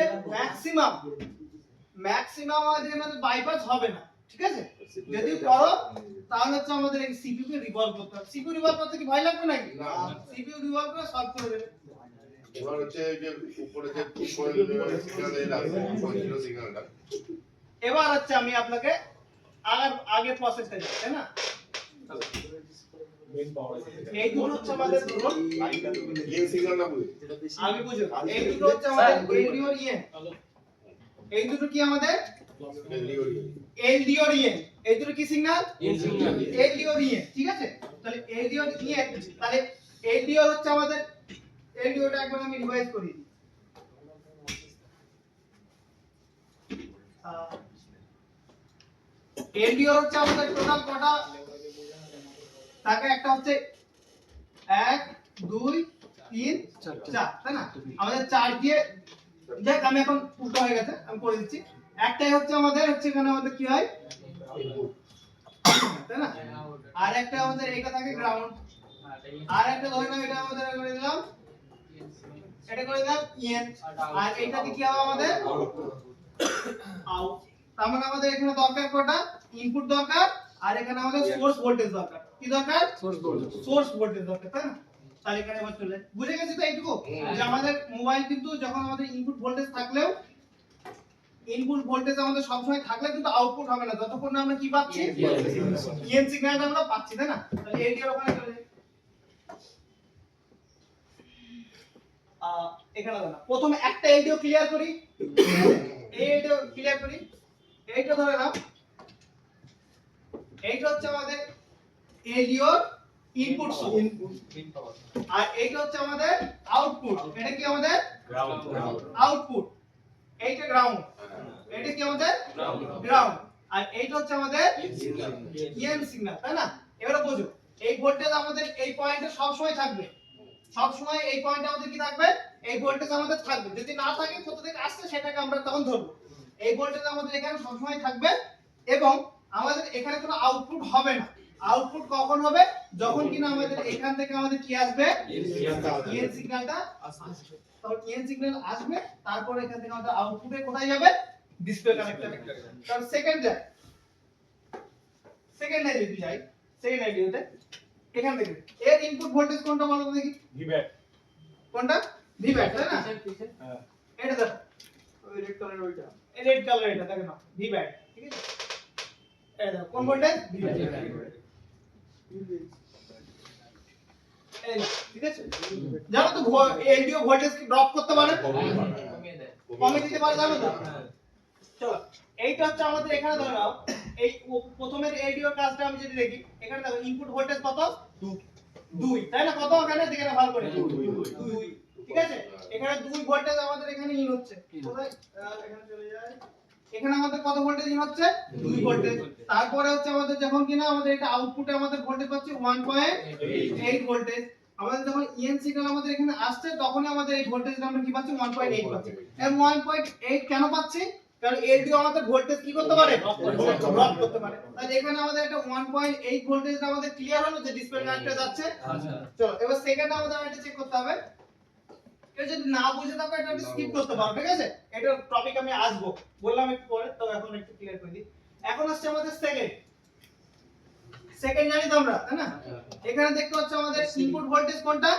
ম্যাক্সিমাম আমাদের এখানে বাইপাস হবে না ঠিক আছে যদি করো তাহলে হচ্ছে আমাদের এই সিপিইউ কে রিভলভ করতে হবে সিপিইউ রিভলভ করতে কি ভয় লাগবে নাকি না। সিপিইউ রিভলভ করে সলভ করে দেবে এবার হচ্ছে এই যে উপরে যে সিগন্যাল এটা আছে 1.0 সিগন্যালটা এবার হচ্ছে আমি আপনাকে আগে প্রসেসটা যাই তাই না এই দুটো হচ্ছে আমাদের ধরুন ইএন সিগন্যালটা বুঝি আমি বুঝো এই দুটো হচ্ছে আমাদের এলডিও ইএন এই দুটো কি আমাদের এলডিও ইএন এই দুটো কি সিগন্যাল এলডিও ইএন ঠিক আছে তাহলে এলডিও ইএন তাহলে এলডিও হচ্ছে আমাদের এলডিওটা একবার আমি রিভাইজ করি এলডিও হচ্ছে আমাদের টোটাল কটা থাকে একটা হচ্ছে 1 2 3 4 তাই না আমাদের 4 দিয়ে দেখ আমি এখন উল্টো হয়ে গেছে আমি করে দিচ্ছি একটাই হচ্ছে আমাদের হচ্ছে এখানে আমাদের কি হয় তাই না আর একটা আমাদের এইটা থাকে গ্রাউন্ড আর একটা ধরে নাও এটা আমাদের করে দিলাম এটা করে দিলাম ইএন আর এইটাতে কি হবে আমাদের আউট তার মানে আমাদের এখানে দরকার কটা ইনপুট দরকার আর এখানে আমাদের সোর্স ভোল্টেজ দরকার কি দরকার সোর্স ভোল্টেজ দরকার তাই না তাহলে এখানে আবার চলে যায়। বুঝে গেছি তো এইটুকু হুম। যে আমাদের মোবাইল কিন্তু যখন আমাদের ইনপুট ভোল্টেজ থাকলেও ইনপুট ভোল্টেজ আমাদের সবসময় থাকলে কিন্তু আউটপুট হবে না যতক্ষণ না আমরা কি পাচ্ছি ইএন সিগন্যালটা আমরা পাচ্ছি তাই না তাহলে এলডিও ওখানে চলে যায় এখানে দাও না প্রথম একটা এলডিও ক্লিয়ার করি এই এলডিও ক্লিয়ার করি এইটা ধরে নাও এইটা হচ্ছে আমাদের এলডিওর ইনপুট সোর্স আর এইটা হচ্ছে আমাদের আউটপুট এটা কি আমাদের আউটপুট এইটা গ্রাউন্ড এটা কি আমাদের গ্রাউন্ড আর এইটা হচ্ছে আমাদের ইএন সিগন্যাল তাই না এবারে বোঝো এই ভোল্টেজ আমাদের এই পয়েন্টে সব সময় থাকবে সব সময় এই পয়েন্টে আমাদের কি থাকবে এই ভোল্টেজ আমাদের থাকবে যদি না থাকে কোথা থেকে আসছে সেটাকে আমরা তখন ধরব এই ভোল্টেজ আমাদের এখানে সব সময় থাকবে এবং আমাদের এখানে কোনো আউটপুট হবে না আউটপুট কখন হবে যখন কিনা আমাদের এখান থেকে আমাদের কি আসবে ইএন সিগন্যালটা আসবে তখন ইএন সিগন্যাল আসবে তারপর এখান থেকে আমাদের আউটপুটে কোথায় যাবে ডিসপ্লে কানেক্টরে তাহলে সেকেন্ড যদি যাই সেকেন্ড আইডিয়াতে এখান থেকে এর ইনপুট ভোল্টেজ কোনটা বলো তো দেখি ভিব্যাট কোনটা ভিব্যাট তাই না কিসের এটা দেখো ওই রেড কালার ওইটা এই রেড কালার এটা দেখো না ভিব্যাট ঠিক আছে এই দেখো কোন ভোল্টেজ ভিব্যাট এই না, ঠিক আছে জানো তো এলডিও ভোল্টেজ কি ড্রপ করতে পারে কমিয়ে দেয় কমে দিতে পারে জানো তো চলো এইটা হচ্ছে আমাদের এখানে ধরে নাও এই প্রথমের এলডিও কাজটা আমি যদি দেখি এখানে দেখো ইনপুট ভোল্টেজ কত 2 তাই না কত এখানে দেখে না ভালো করে 2 ঠিক আছে এখানে 2 ভোল্টেজ আমাদের এখানে ইন হচ্ছে কোথায় এখানে চলে যায় এখানে আমাদের কত ভোল্টেজ ইন হচ্ছে 2 ভোল্টেজ তারপরে হচ্ছে আমাদের যখন কিনা আমাদের এটা আউটপুটে আমাদের ভোল্টেজ পাচ্ছি 1.8 ভোল্টেজ আমাদের যখন ইএন সিগন্যাল আমাদের এখানে আসছে তখনই আমাদের এই ভোল্টেজটা আমরা কি পাচ্ছি 1.8 পাচ্ছি এই 1.8 কেন পাচ্ছি কারণ এলডিও আমাদের ভোল্টেজ কি করতে পারে ড্রপ করতে পারে তাহলে এখানে আমাদের একটা 1.8 ভোল্টেজটা আমাদের ক্লিয়ার হলো যে ডিসপ্লে কানেক্টরে যাচ্ছে চলো এবার সেকেন্ড আমাদের এটা চেক করতে হবে কেউ যদি না বুঝে থাকো এটা একটু স্কিপ করতে পারো ঠিক আছে এটা টপিক আমি আসবো বললাম একটু পরে তো এখন একটু ক্লিয়ার করে দিই এখন আসছে আমাদের সেকেন্ড জানি তো আমরা তাই না এখানে দেখতে পাচ্ছ আমাদের ইনপুট ভোল্টেজ কোনটা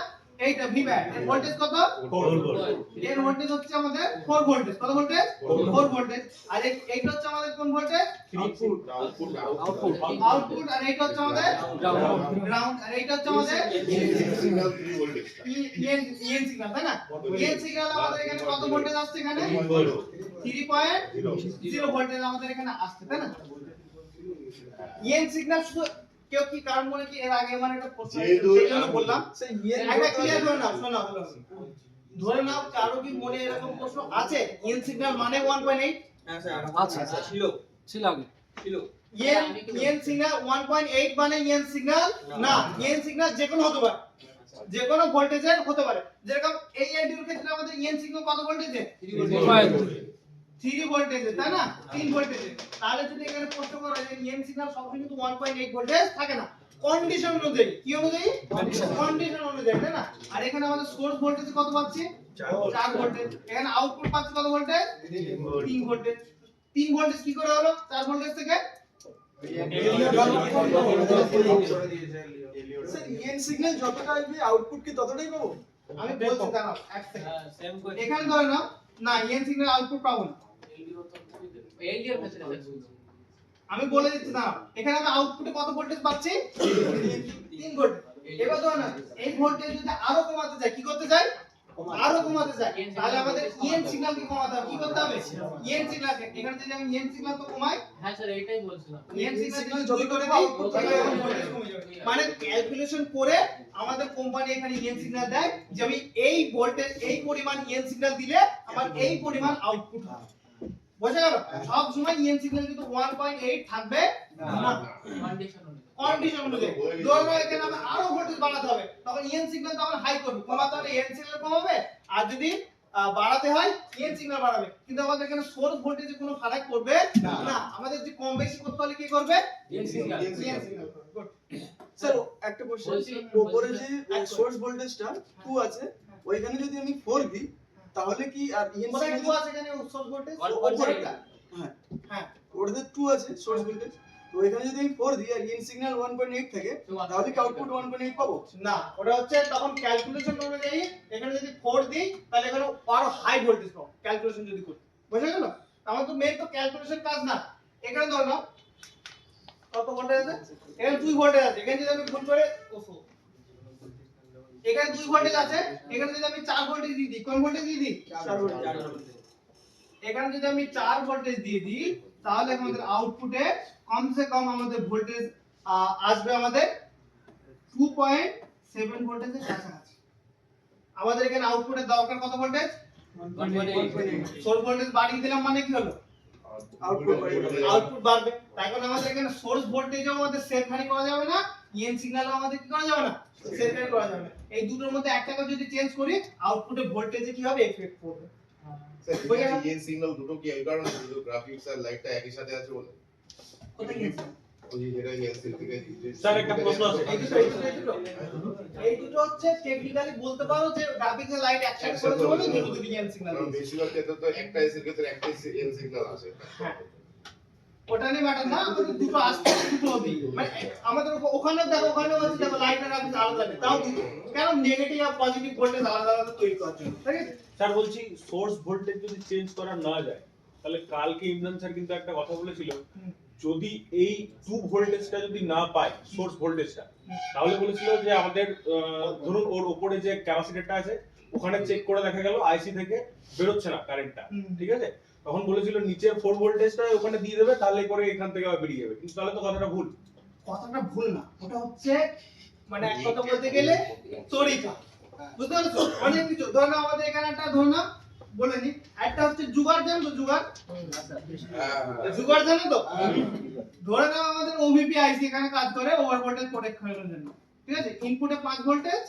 এইটা ভিব্যাট এর ভোল্টেজ কত 4 ভোল্ট এর ভোল্টেজ হচ্ছে আমাদের 4 ভোল্টেজ কত ভোল্টেজ 4 ভোল্টেজ আর এইটা হচ্ছে আমাদের কোন ভোল্টেজ আউটপুট আর এইটা হচ্ছে আমাদের গ্রাউন্ড আর এইটা হচ্ছে আমাদের সিগন্যাল 3 ভোল্টেজ ইএন সিগন্যাল তাই না ইএন সিগন্যাল আমাদের এখানে কত ভোল্টেজ আসছে এখানে 3.0 ভোল্টেজ আমাদের এখানে আসছে তাই না ইএন সিগন্যাল শুধু কেউ কি কারণ মনে কি এর আগে মানে একটা প্রশ্ন সেজন্য বললাম একটা ক্লিয়ার করে নাও শোনো ধরে নাও কারো কি মনে এরকম প্রশ্ন আছে ইএন সিগন্যাল মানে 1.8 আচ্ছা ছিল আগে ইএন সিগন্যাল 1.8 মানে ইএন সিগন্যাল না ইএন সিগন্যাল যে কোনো হতে পারে যে কোনো ভোল্টেজের হতে পারে যেরকম এই আইডির ক্ষেত্রে আমাদের ইএন সিগন্যাল কত ভোল্টেজে 3 ভোল্টেজে তাই না 3 ভোল্টেজে তাহলে যদি এখানে প্রশ্ন করা যায় ইএন সিগন্যাল সবসময় কিন্তু 1.8 ভোল্টেজ থাকে না কন্ডিশন অনুযায়ী কি অনুযায়ী কন্ডিশন অনুযায়ী তাই না আর এখানে আমাদের সোর্স ভোল্টেজ কত পাচ্ছি 4 ভোল্টেজ এখানে আউটপুট পাচ্ছি কত ভোল্টেজ 3 ভোল্টেজ 3 ভোল্টেজ কি করে হলো 4 ভোল্টেজ থেকে স্যার ইএন সিগন্যাল যতটা আসবে আউটপুট কি ততটাই পাবো আমি বলছি দাঁড়াও এক সেকেন্ড হ্যাঁ সেম করে এখানে ধরে নাও না ইএন সিগন্যাল আউটপুট পাবো না এলডিও তো কমিয়ে দেবে এলডিওর ক্ষেত্রে দেখো আমি বলে দিচ্ছি দাঁড়াও এখানে আমি আউটপুটে কত ভোল্টেজ পাচ্ছি 3 ভোল্ট এবার ধরে না এই ভোল্টেজ যদি আরো কমাতে যায় কি করতে যায় আরো কমাতে যায় তাহলে আমাদের ইএন সিগন্যাল কি কমাতে হবে কি করতে হবে ইএন সিগন্যাল এখানে যদি আমি ইএন সিগন্যাল তো কমাই হ্যাঁ স্যার এইটাই বলছিলাম ইএন সিগন্যাল যত করে আউটপুট থেকে ভোল্টেজ কমে যাবে মানে ক্যালকুলেশন করে আমাদের কোম্পানি এখানে ইএন সিগন্যাল দেয় যে আমি এই ভোল্টেজ এই পরিমাণ ইএন সিগন্যাল দিলে আমার এই পরিমাণ আউটপুট হবে বোঝা গেল সব সময় ইএন সিগন্যাল কিন্তু 1.8 থাকবে না কন্ডিশন অনুযায়ী কন্ডিশন অনুযায়ী ধরো এখানে আমরা আরো ভোল্টেজ বাড়াতে হবে তখন ইএন সিগন্যাল তো আমরা হাই করব কমাতে হলে ইএন সিগন্যাল কমাবে আর যদি বাড়াতে হয় ইএন সিগন্যাল বাড়াবে কিন্তু আমাদের এখানে সোর্স ভোল্টেজে কোনো ফারাক পড়বে না আমাদের যে কম বেশি করতে হলে কি করবে EN signal EN signal good sir একটা কোশ্চেন বলছি, উপরে যে সোর্স ভোল্টেজটা 2 আছে ওইখানে যদি আমি 4 দিই তাহলে কি আর ইএন কোথায় সিগন্যাল 2 আছে এখানে সোর্স ভোল্টেজ 1.8 হ্যাঁ হ্যাঁ ওটাতে 2 আছে সোর্স ভোল্টেজ তো ওইখানে যদি আমি 4 দিই আর ইন সিগন্যাল 1.8 থাকে তাহলে কি আউটপুট 1.8 পাবো? না, ওটা হচ্ছে তখন ক্যালকুলেশন অনুযায়ী এখানে যদি 4 দিই তাহলে এখানে আরো হাই ভোল্টেজ পাবো ক্যালকুলেশন যদি করি। বোঝা গেল? আমার তো মেইন তো ক্যালকুলেশন কাজ না। এখানে ধরো না কত ভোল্টেজ আছে, এখানে 2 ভোল্টেজ আছে। এখানে যদি আমি ভুল করে এখানে 2 ভোল্টেজ আছে, এখানে যদি আমি 4 ভোল্টেজ দিয়ে দিই, কোন ভোল্টেজ দিয়ে দিই? 4 ভোল্টেজ। এখানে যদি আমি 4 ভোল্টেজ দিয়ে দিই তাহলে আমাদের আউটপুটে কমসে কম আমাদের ভোল্টেজ আসবে আমাদের 2.7 ভোল্টেজের কাছাকাছি। আমাদের এখানে আউটপুটের দরকার কত ভোল্টেজ? 1.8। সোর্স ভোল্টেজ বাড়িয়ে দিলাম মানে কি হলো? আউটপুট বাড়বে। তাই কারণে আমাদের এখানে সোর্স ভোল্টেজও আমাদের সেট খানি করা যাবে না, ইএন সিগন্যালও আমাদের কি করা যাবে না, সেট খানি করা যাবে না। এই দুটোর মধ্যে একটাকে যদি চেঞ্জ করি আউটপুটে ভোল্টেজে কি হবে? এফেক্ট পড়বে। ইএন সিগন্যাল দুটো কি এই কারণে দুটো গ্রাফিক্স আর লাইটটা একই সাথে আছে বলে? কোথায় গেছে? ওই যেটা ইএনসি থেকে স্যার একটা প্রশ্ন আছে। এই দুটো হচ্ছে টেকনিক্যালি বলতে পারো যে গ্রাফিক্স আর লাইট একসাথে করেছে বলে দুটো ইএন সিগন্যাল। কারণ বেশিরভাগ ক্ষেত্রে তো একটা এসির ক্ষেত্রে একটা ইএন সিগন্যাল আসে। হ্যাঁ, ওটা নিয়ে ম্যাটার না, আমাদের দুটো আসছে, দুটো হবে। মানে আমাদের ওখানে দেখো, ওখানে হচ্ছে দেখো লাইট আর গ্রাফিক্স আলাদা লাগে, তাও দুটো। কেন নেগেটিভ আর পজিটিভ ভোল্টেজ আলাদা আলাদা তৈরি করার জন্য, ঠিক আছে? স্যার বলছি সোর্স ভোল্টেজ যদি চেঞ্জ করা না যায় তাহলে কালকে ইমরান স্যার কিন্তু একটা কথা বলেছিল, যদি এই 2 ভোল্টেজটা যদি না পায় সোর্স ভোল্টেজটা, তাহলে বলেছিল যে আমাদের ধরুন ওর উপরে যে ক্যাপাসিটরটা আছে ওখানে চেক করে দেখা গেল আইসি থেকে বেরোচ্ছে না কারেন্টটা, ঠিক আছে? তখন বলেছিল নিচের 4 ভোল্টেজটা ওখানে দিয়ে দেবে, তাহলে পরে এখান থেকে আবার বেরিয়ে যাবে। কিন্তু তাহলে তো কথাটা ভুল। কথাটা ভুল না, ওটা হচ্ছে মানে এক কথা বলতে গেলে তরিকা, বুঝতে পারছো? অনেক কিছু ধরো না, আমাদের এখানে একটা ধরো না বলে নি, একটা হচ্ছে জুগার, জানো তো জুগার? জুগার জানো তো? ধরে নাও আমাদের ওভিপি আইসি এখানে কাজ করে ওভার ভোল্টেজ প্রোটেকশনের জন্য, ঠিক আছে? ইনপুটে 5 ভোল্টেজ,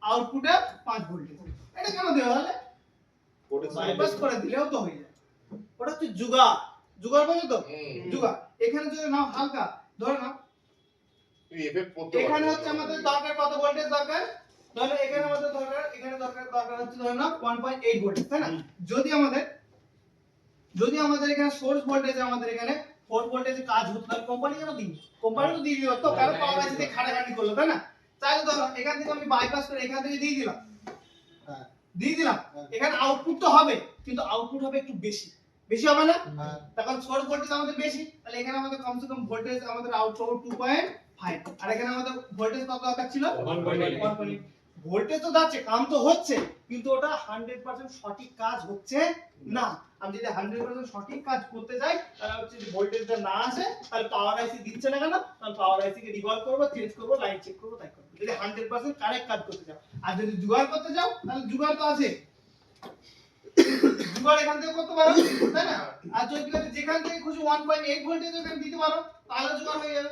আউটপুটে 5 ভোল্টেজ। এটা কেন দেওয়া হলে বাইপাস করে দিলেও তো হয়ে যায়। ওটা হচ্ছে জুগার, জুগার বোঝো তো? জুগার। এখানে যদি নাও হালকা ধরে নাও, এখানে হচ্ছে আমাদের দরকার কত ভোল্টেজ দরকার? ধরো এখানে আমাদের দরকার, এখানে দরকার হচ্ছে ধরে নাও 1.8 ভোল্টেজ, তাই না? যদি আমাদের এখানে সোর্স ভোল্টেজে আমাদের এখানে 4 ভোল্টেজে কাজ হতো তাহলে কোম্পানি কেন দিই? কোম্পানি তো দিয়ে দিত, তো কারণ পাওয়ার আইসি থেকে খাটাখাটি করলো, তাই না? তাহলে ধরো এখান থেকে আমি বাইপাস করে এখান থেকে দিয়ে দিলাম, এখানে আউটপুট তো হবে, কিন্তু আউটপুট হবে একটু বেশি, বেশি হবে না? তখন সোর্স ভোল্টেজ আমাদের বেশি, তাহলে এখানে আমাদের কমসে কম ভোল্টেজ আমাদের আউটপুট 2.5, আর এখানে আমাদের ভোল্টেজ কত দরকার ছিল? 1.8। ভোল্টেজ তো যাচ্ছে, কাম তো হচ্ছে, কিন্তু ওটা 100% সঠিক কাজ হচ্ছে না। আমি যদি 100% সঠিক কাজ করতে যাই তাহলে হচ্ছে ভোল্টেজটা না আসে, তাহলে পাওয়ার আইসি দিচ্ছে না কেন? তাহলে পাওয়ার আইসি কে রিভলভ করব, চেঞ্জ করব, লাইন চেক করব, তাই করব। যদি 100% কারেক্ট কাজ করতে যাও, আর যদি জুগাড় করতে যাও তাহলে জুগাড় তো আছে, জুগাড় এখান থেকে করতে পারো, তাই না? আর যদি যেখান থেকে খুশি 1.8 ভোল্টেজ এখানে দিতে পারো তাহলে জুগাড় হয়ে যাবে।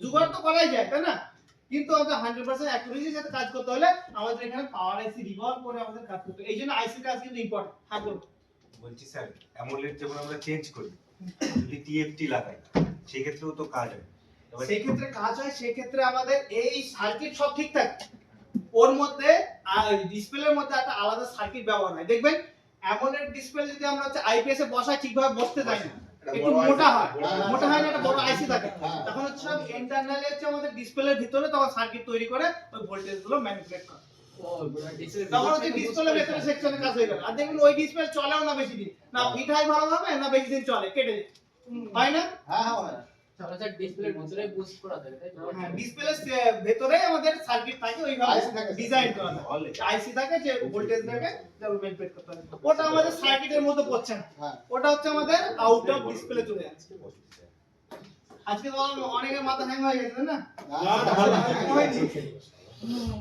জুগাড় তো করাই যায়, তাই না? কিন্তু আমাদের 100% অ্যাকুরেসির সাথে কাজ করতে হলে আমাদের এখানে পাওয়ার আইসি রিভলভ করে আমাদের কাজ করতে হবে। এইজন্য আইসি কাজ কিন্তু ইম্পর্টেন্ট। হ্যাঁ বলুন। বলছি স্যার, অ্যামোলেড যখন আমরা চেঞ্জ করি যদি টিএফটি লাগাই সেই ক্ষেত্রেও তো কাজ হয়। সেই ক্ষেত্রে কাজ হয়, সেই ক্ষেত্রে আমাদের এই সার্কিট সব ঠিক থাকে, ওর মধ্যে আর ডিসপ্লের মধ্যে একটা আলাদা সার্কিট ব্যবহার হয়। দেখবেন অ্যামোলেড ডিসপ্লে যদি আমরা হচ্ছে আইপিএস এ বসাই ঠিকভাবে বসতে যায় না, একটু মোটা হয়, মোটা হয় না, একটা বড় আইসি থাকে। তখন হচ্ছে সব ইন্টারনালি হচ্ছে আমাদের ডিসপ্লের ভিতরে তখন সার্কিট তৈরি করে ওই ভোল্টেজ গুলো ম্যানিপুলেট করে। তখন হচ্ছে ডিসপ্লের ভিতরে সেকশনে কাজ হয়ে গেল। আর দেখবেন ওই ডিসপ্লে চলেও না বেশি দিন, না ফিট হয় ভালোভাবে, না বেশি দিন চলে, কেটে যায়, হয় না? হ্যাঁ হয়। আচ্ছা, ডিসপ্লের ভিতরে বুস্ট করা থাকে, তাই তো? হ্যাঁ, ডিসপ্লের ভিতরেই আমাদের সার্কিট থাকে, ওইভাবে ডিজাইন করা থাকে, আইসি থাকে যে ভোল্টেজ থাকে যা ম্যানিপুলেট করতে হয়। ওটা আমাদের সার্কিটের মধ্যে পড়ছে না, ওটা হচ্ছে আমাদের আউট অফ ডিসপ্লে চলে যাচ্ছে। আজকে তো অনেকের মাথা হ্যাং হয়ে গেছে না?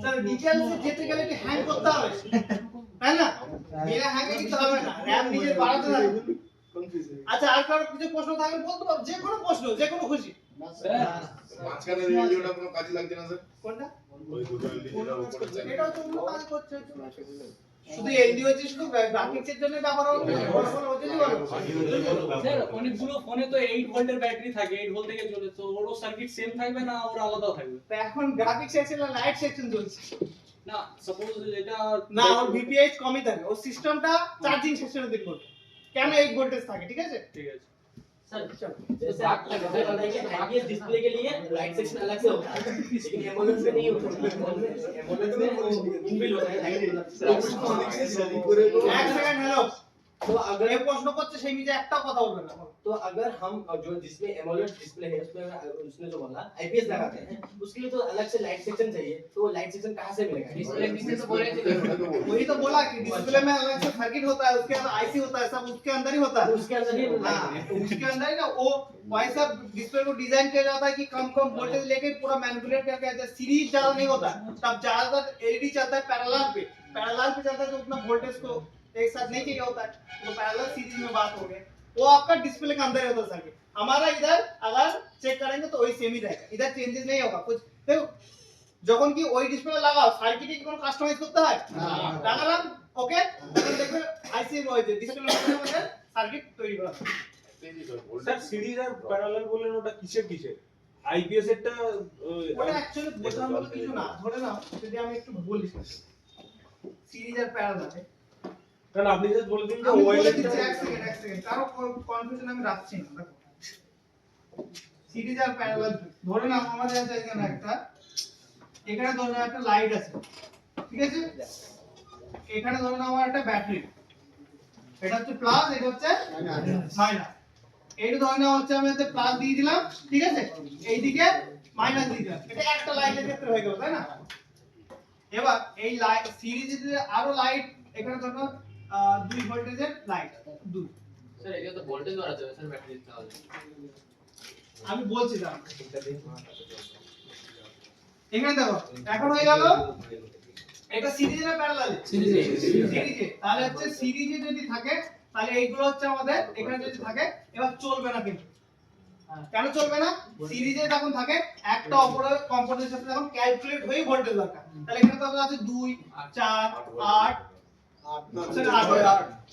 স্যার ডিটেইলসে যেতে গেলে একটু হ্যাং করতে হবে, তাই না? এরা হ্যাং দিতে হবে না, র‍্যাম নিজে বাড়াতে হবে। আচ্ছা, আর কারো কিছু প্রশ্ন থাকলে বলতে পারো, যে কোনো প্রশ্ন, যে কোনো খুশি। মাঝখানে রিভিউটা কোনো কাজে লাগছে না স্যার? কোনটা? ওই দুটো এলডিটা উপরে চাই। এটা তো কোনো কাজ করছে, শুধু এলডিও যে শুধু গ্রাফিক্সের জন্য ব্যবহার হবে, বড় বড় হচ্ছে না বলো। স্যার অনেকগুলো ফোনে তো 8 ভোল্টের ব্যাটারি থাকে, 8 ভোল্ট থেকে চলে, তো ওর সার্কিট সেম থাকবে না ওর আলাদা থাকবে? তো এখন গ্রাফিক্স সেকশন আর লাইট সেকশন চলছে না, সাপোজ এটা না, ওর ভিপিএইচ কমই থাকে, ওর সিস্টেমটা চার্জিং সেকশনে দিন করবে, কেন 8 ভোল্টেজ থাকে, ঠিক আছে? ঠিক আছে। आईपीएस डिस्प्ले के लिए लाइट सेक्शन अलग से होता है, लेकिन एमोलेड में नहीं होता। एमोलेड में इनबिल्ट होता है लाइट। এক সেকেন্ড হ্যালো तो अगर এই প্রশ্ন করছে সেই নিজে একটা কথা বলবেন না तो अगर हम जो जिसमें एमोलेड डिस्प्ले है उसमें उसने जो बोला आईपीएस लगाते हैं, उसके लिए तो अलग से लाइट सेक्शन चाहिए, तो वो लाइट सेक्शन कहाँ से मिलेगा? डिस्प्ले पीछे तो बोले थे वही तो बोला कि डिस्प्ले में अलग से सर्किट होता है, उसके अंदर आईसी होता है, सब उसके अंदर ही होता है। उसके अंदर ही हाँ, उसके अंदर ही ना वो वैसा डिस्प्ले को डिजाइन किया जाता है कि कम कम वोल्टेज लेके पूरा मैनिपुलेट करके आता है। सीरीज ज्यादा नहीं होता है, तब ज्यादातर एलईडी चलता है पैरेलल पे चलता है, तो उतना वोल्टेज को एक साथ नहीं चाहिए होता है, तो पैरेलल सीरीज में बात हो गई। वो आपका डिस्प्ले के अंदर ही होता है सर्किट। हमारा इधर अगर चेक करेंगे तो वही सेम ही रहेगा, इधर चेंजेस नहीं होगा कुछ। देखो যখন কি ওই ডিসপ্লে লাগাও সার্কিটে কি কোনো কাস্টমাইজ করতে হয়? লাগালাম ওকে, তখন দেখবে আইসি রয়েছে ডিসপ্লের মধ্যে সার্কিট তৈরি করা হয়। স্যার সিরিজ আর প্যারালাল বললেন, ওটা কিসের কিসের? আইপিএস এরটা ওটা অ্যাকচুয়ালি বোঝার মতো কিছু না। ধরে নাও যদি আমি একটু বলি সিরিজ আর প্যারালাল, কারণ আপনি জাস্ট বলে দিন যে আমি বলে ওয়াইলেট দিচ্ছি এক সেকেন্ড কারো কনফিউশন আমি রাখছি না। দেখো সিরিজ আর প্যারালাল ধরে নাও আমাদের আছে এখানে একটা, এখানে ধরে নাও একটা লাইট আছে, ঠিক আছে, এখানে ধরে নাও আমার একটা ব্যাটারি, এটা হচ্ছে প্লাস, এটা হচ্ছে মাইনাস। এইটা ধরে নাও হচ্ছে আমি এতে প্লাস দিয়ে দিলাম, ঠিক আছে, এইদিকে মাইনাস দিয়ে দিলাম, এটা একটা লাইটের ক্ষেত্রে হয়ে গেল, তাই না? এবার এই লাইট সিরিজে আরো লাইট, এখানে ধরে নাও 2 ভোল্টেজের লাইট 2। স্যার এটা তো ভোল্টেজ বাড়াতে হবে স্যার ব্যাটারি তাহলে। আমি বলছি দাঁড়ান, এখানে দেখো এখন হয়ে গেল এটা সিরিজে না প্যারালালে? সিরিজে। তাহলে হচ্ছে সিরিজে যদি থাকে তাহলে এইগুলো হচ্ছে আমাদের এখানে যদি থাকে, এবার চলবে না কিন্তু। কেন চলবে না? সিরিজে যখন থাকে একটা অপরের কম্পোনেন্টের সাথে যখন ক্যালকুলেট হয়ে ভোল্টেজ দরকার, তাহলে এখানে তো আছে 2 4 8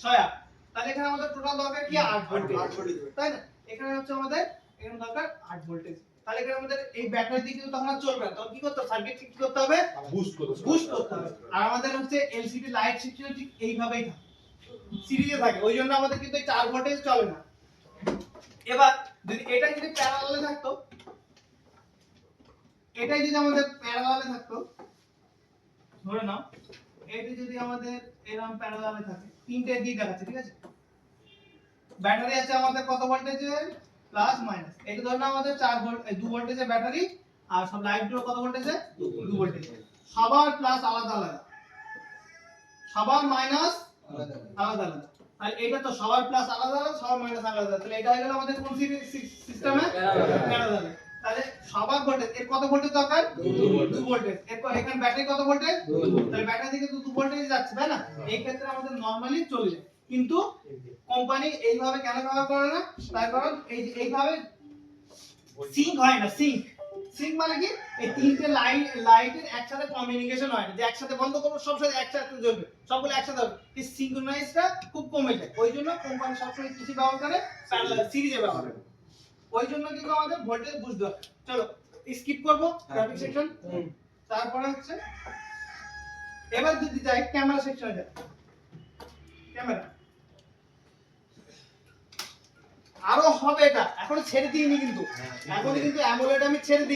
6 তাহলে এখানে আমাদের টোটাল দরকার কি 8 ভোল্টেজ, তাই না? এখানে হচ্ছে আমাদের এখানে দরকার 8 ভোল্টেজ। তাহলে এখানে আমাদের এই ব্যাটারি দিয়ে কিন্তু তখন আর চলবে না, তখন কি করতে হবে? সার্কিট কি করতে হবে? বুস্ট করতে হবে। আর আমাদের হচ্ছে এলসিডি লাইট সেকশন ঠিক এইভাবেই থাকে, সিরিজে থাকে, ওই জন্য আমাদের কিন্তু এই 4 ভোল্টেজ চলে না। এবার যদি এটাই যদি প্যারালালে থাকতো, এটাই যদি আমাদের প্যারালালে থাকতো, ধরে নাও এটা যদি আমাদের এরকম প্যারালালে থাকে, তিনটে দিয়ে দেখাচ্ছে, ঠিক আছে, ব্যাটারি আছে আমাদের কত ভোল্টেজের? Plus minus. এটা ধরে নাও আমাদের 4 ভোল্ট 2 ভোল্টেজের ব্যাটারি, আর সব লাইটগুলো কত ভোল্টেজের? 2 ভোল্টেজের। সবার প্লাস আলাদা আলাদা, সবার মাইনাস আলাদা আলাদা। আর এটা তো সবার প্লাস আলাদা আলাদা, সবার মাইনাস আলাদা আলাদা। তাহলে এটা হয়ে গেল আমাদের কোন সিস্টেমে? প্যারালাল। তাহলে সবার ভোল্টেজ এর কত ভোল্টেজ দরকার? 2 ভোল্টেজ। এরপর এখানে ব্যাটারি কত ভোল্টেজ? তাহলে ব্যাটারি থেকে তো 2 ভোল্টেজ যাচ্ছে, তাই না? এই ক্ষেত্রে আমাদের নরমালি চলে যায়, কিন্তু কোম্পানি এইভাবে কেন ব্যবহার করে না? তার কারণ এই যে এইভাবে সিঙ্ক হয় না। সিঙ্ক মানে কি? এই তিনটে লাইটের একসাথে কমিউনিকেশন হয় না, যে একসাথে বন্ধ করব সব সাথে একসাথে জ্বলবে, সবগুলো একসাথে হবে, এই সিঙ্ক্রোনাইজটা খুব কমে যায়। ওই জন্য কোম্পানি সবসময় কিছু ব্যবহার করে প্যারালাল সিরিজে ব্যবহার করে। ওই জন্য কিন্তু আমাদের ভোল্টেজ বুঝতে হবে। চলো স্কিপ করব গ্রাফিক সেকশন। তারপরে হচ্ছে এবার যদি যাই ক্যামেরা সেকশনে যাই। ক্যামেরা আরো হবে, এটা এখনো ছেড়ে দিইনি কিন্তু, এখনো কিন্তু অ্যামোলেড আমি ছেড়ে দিই।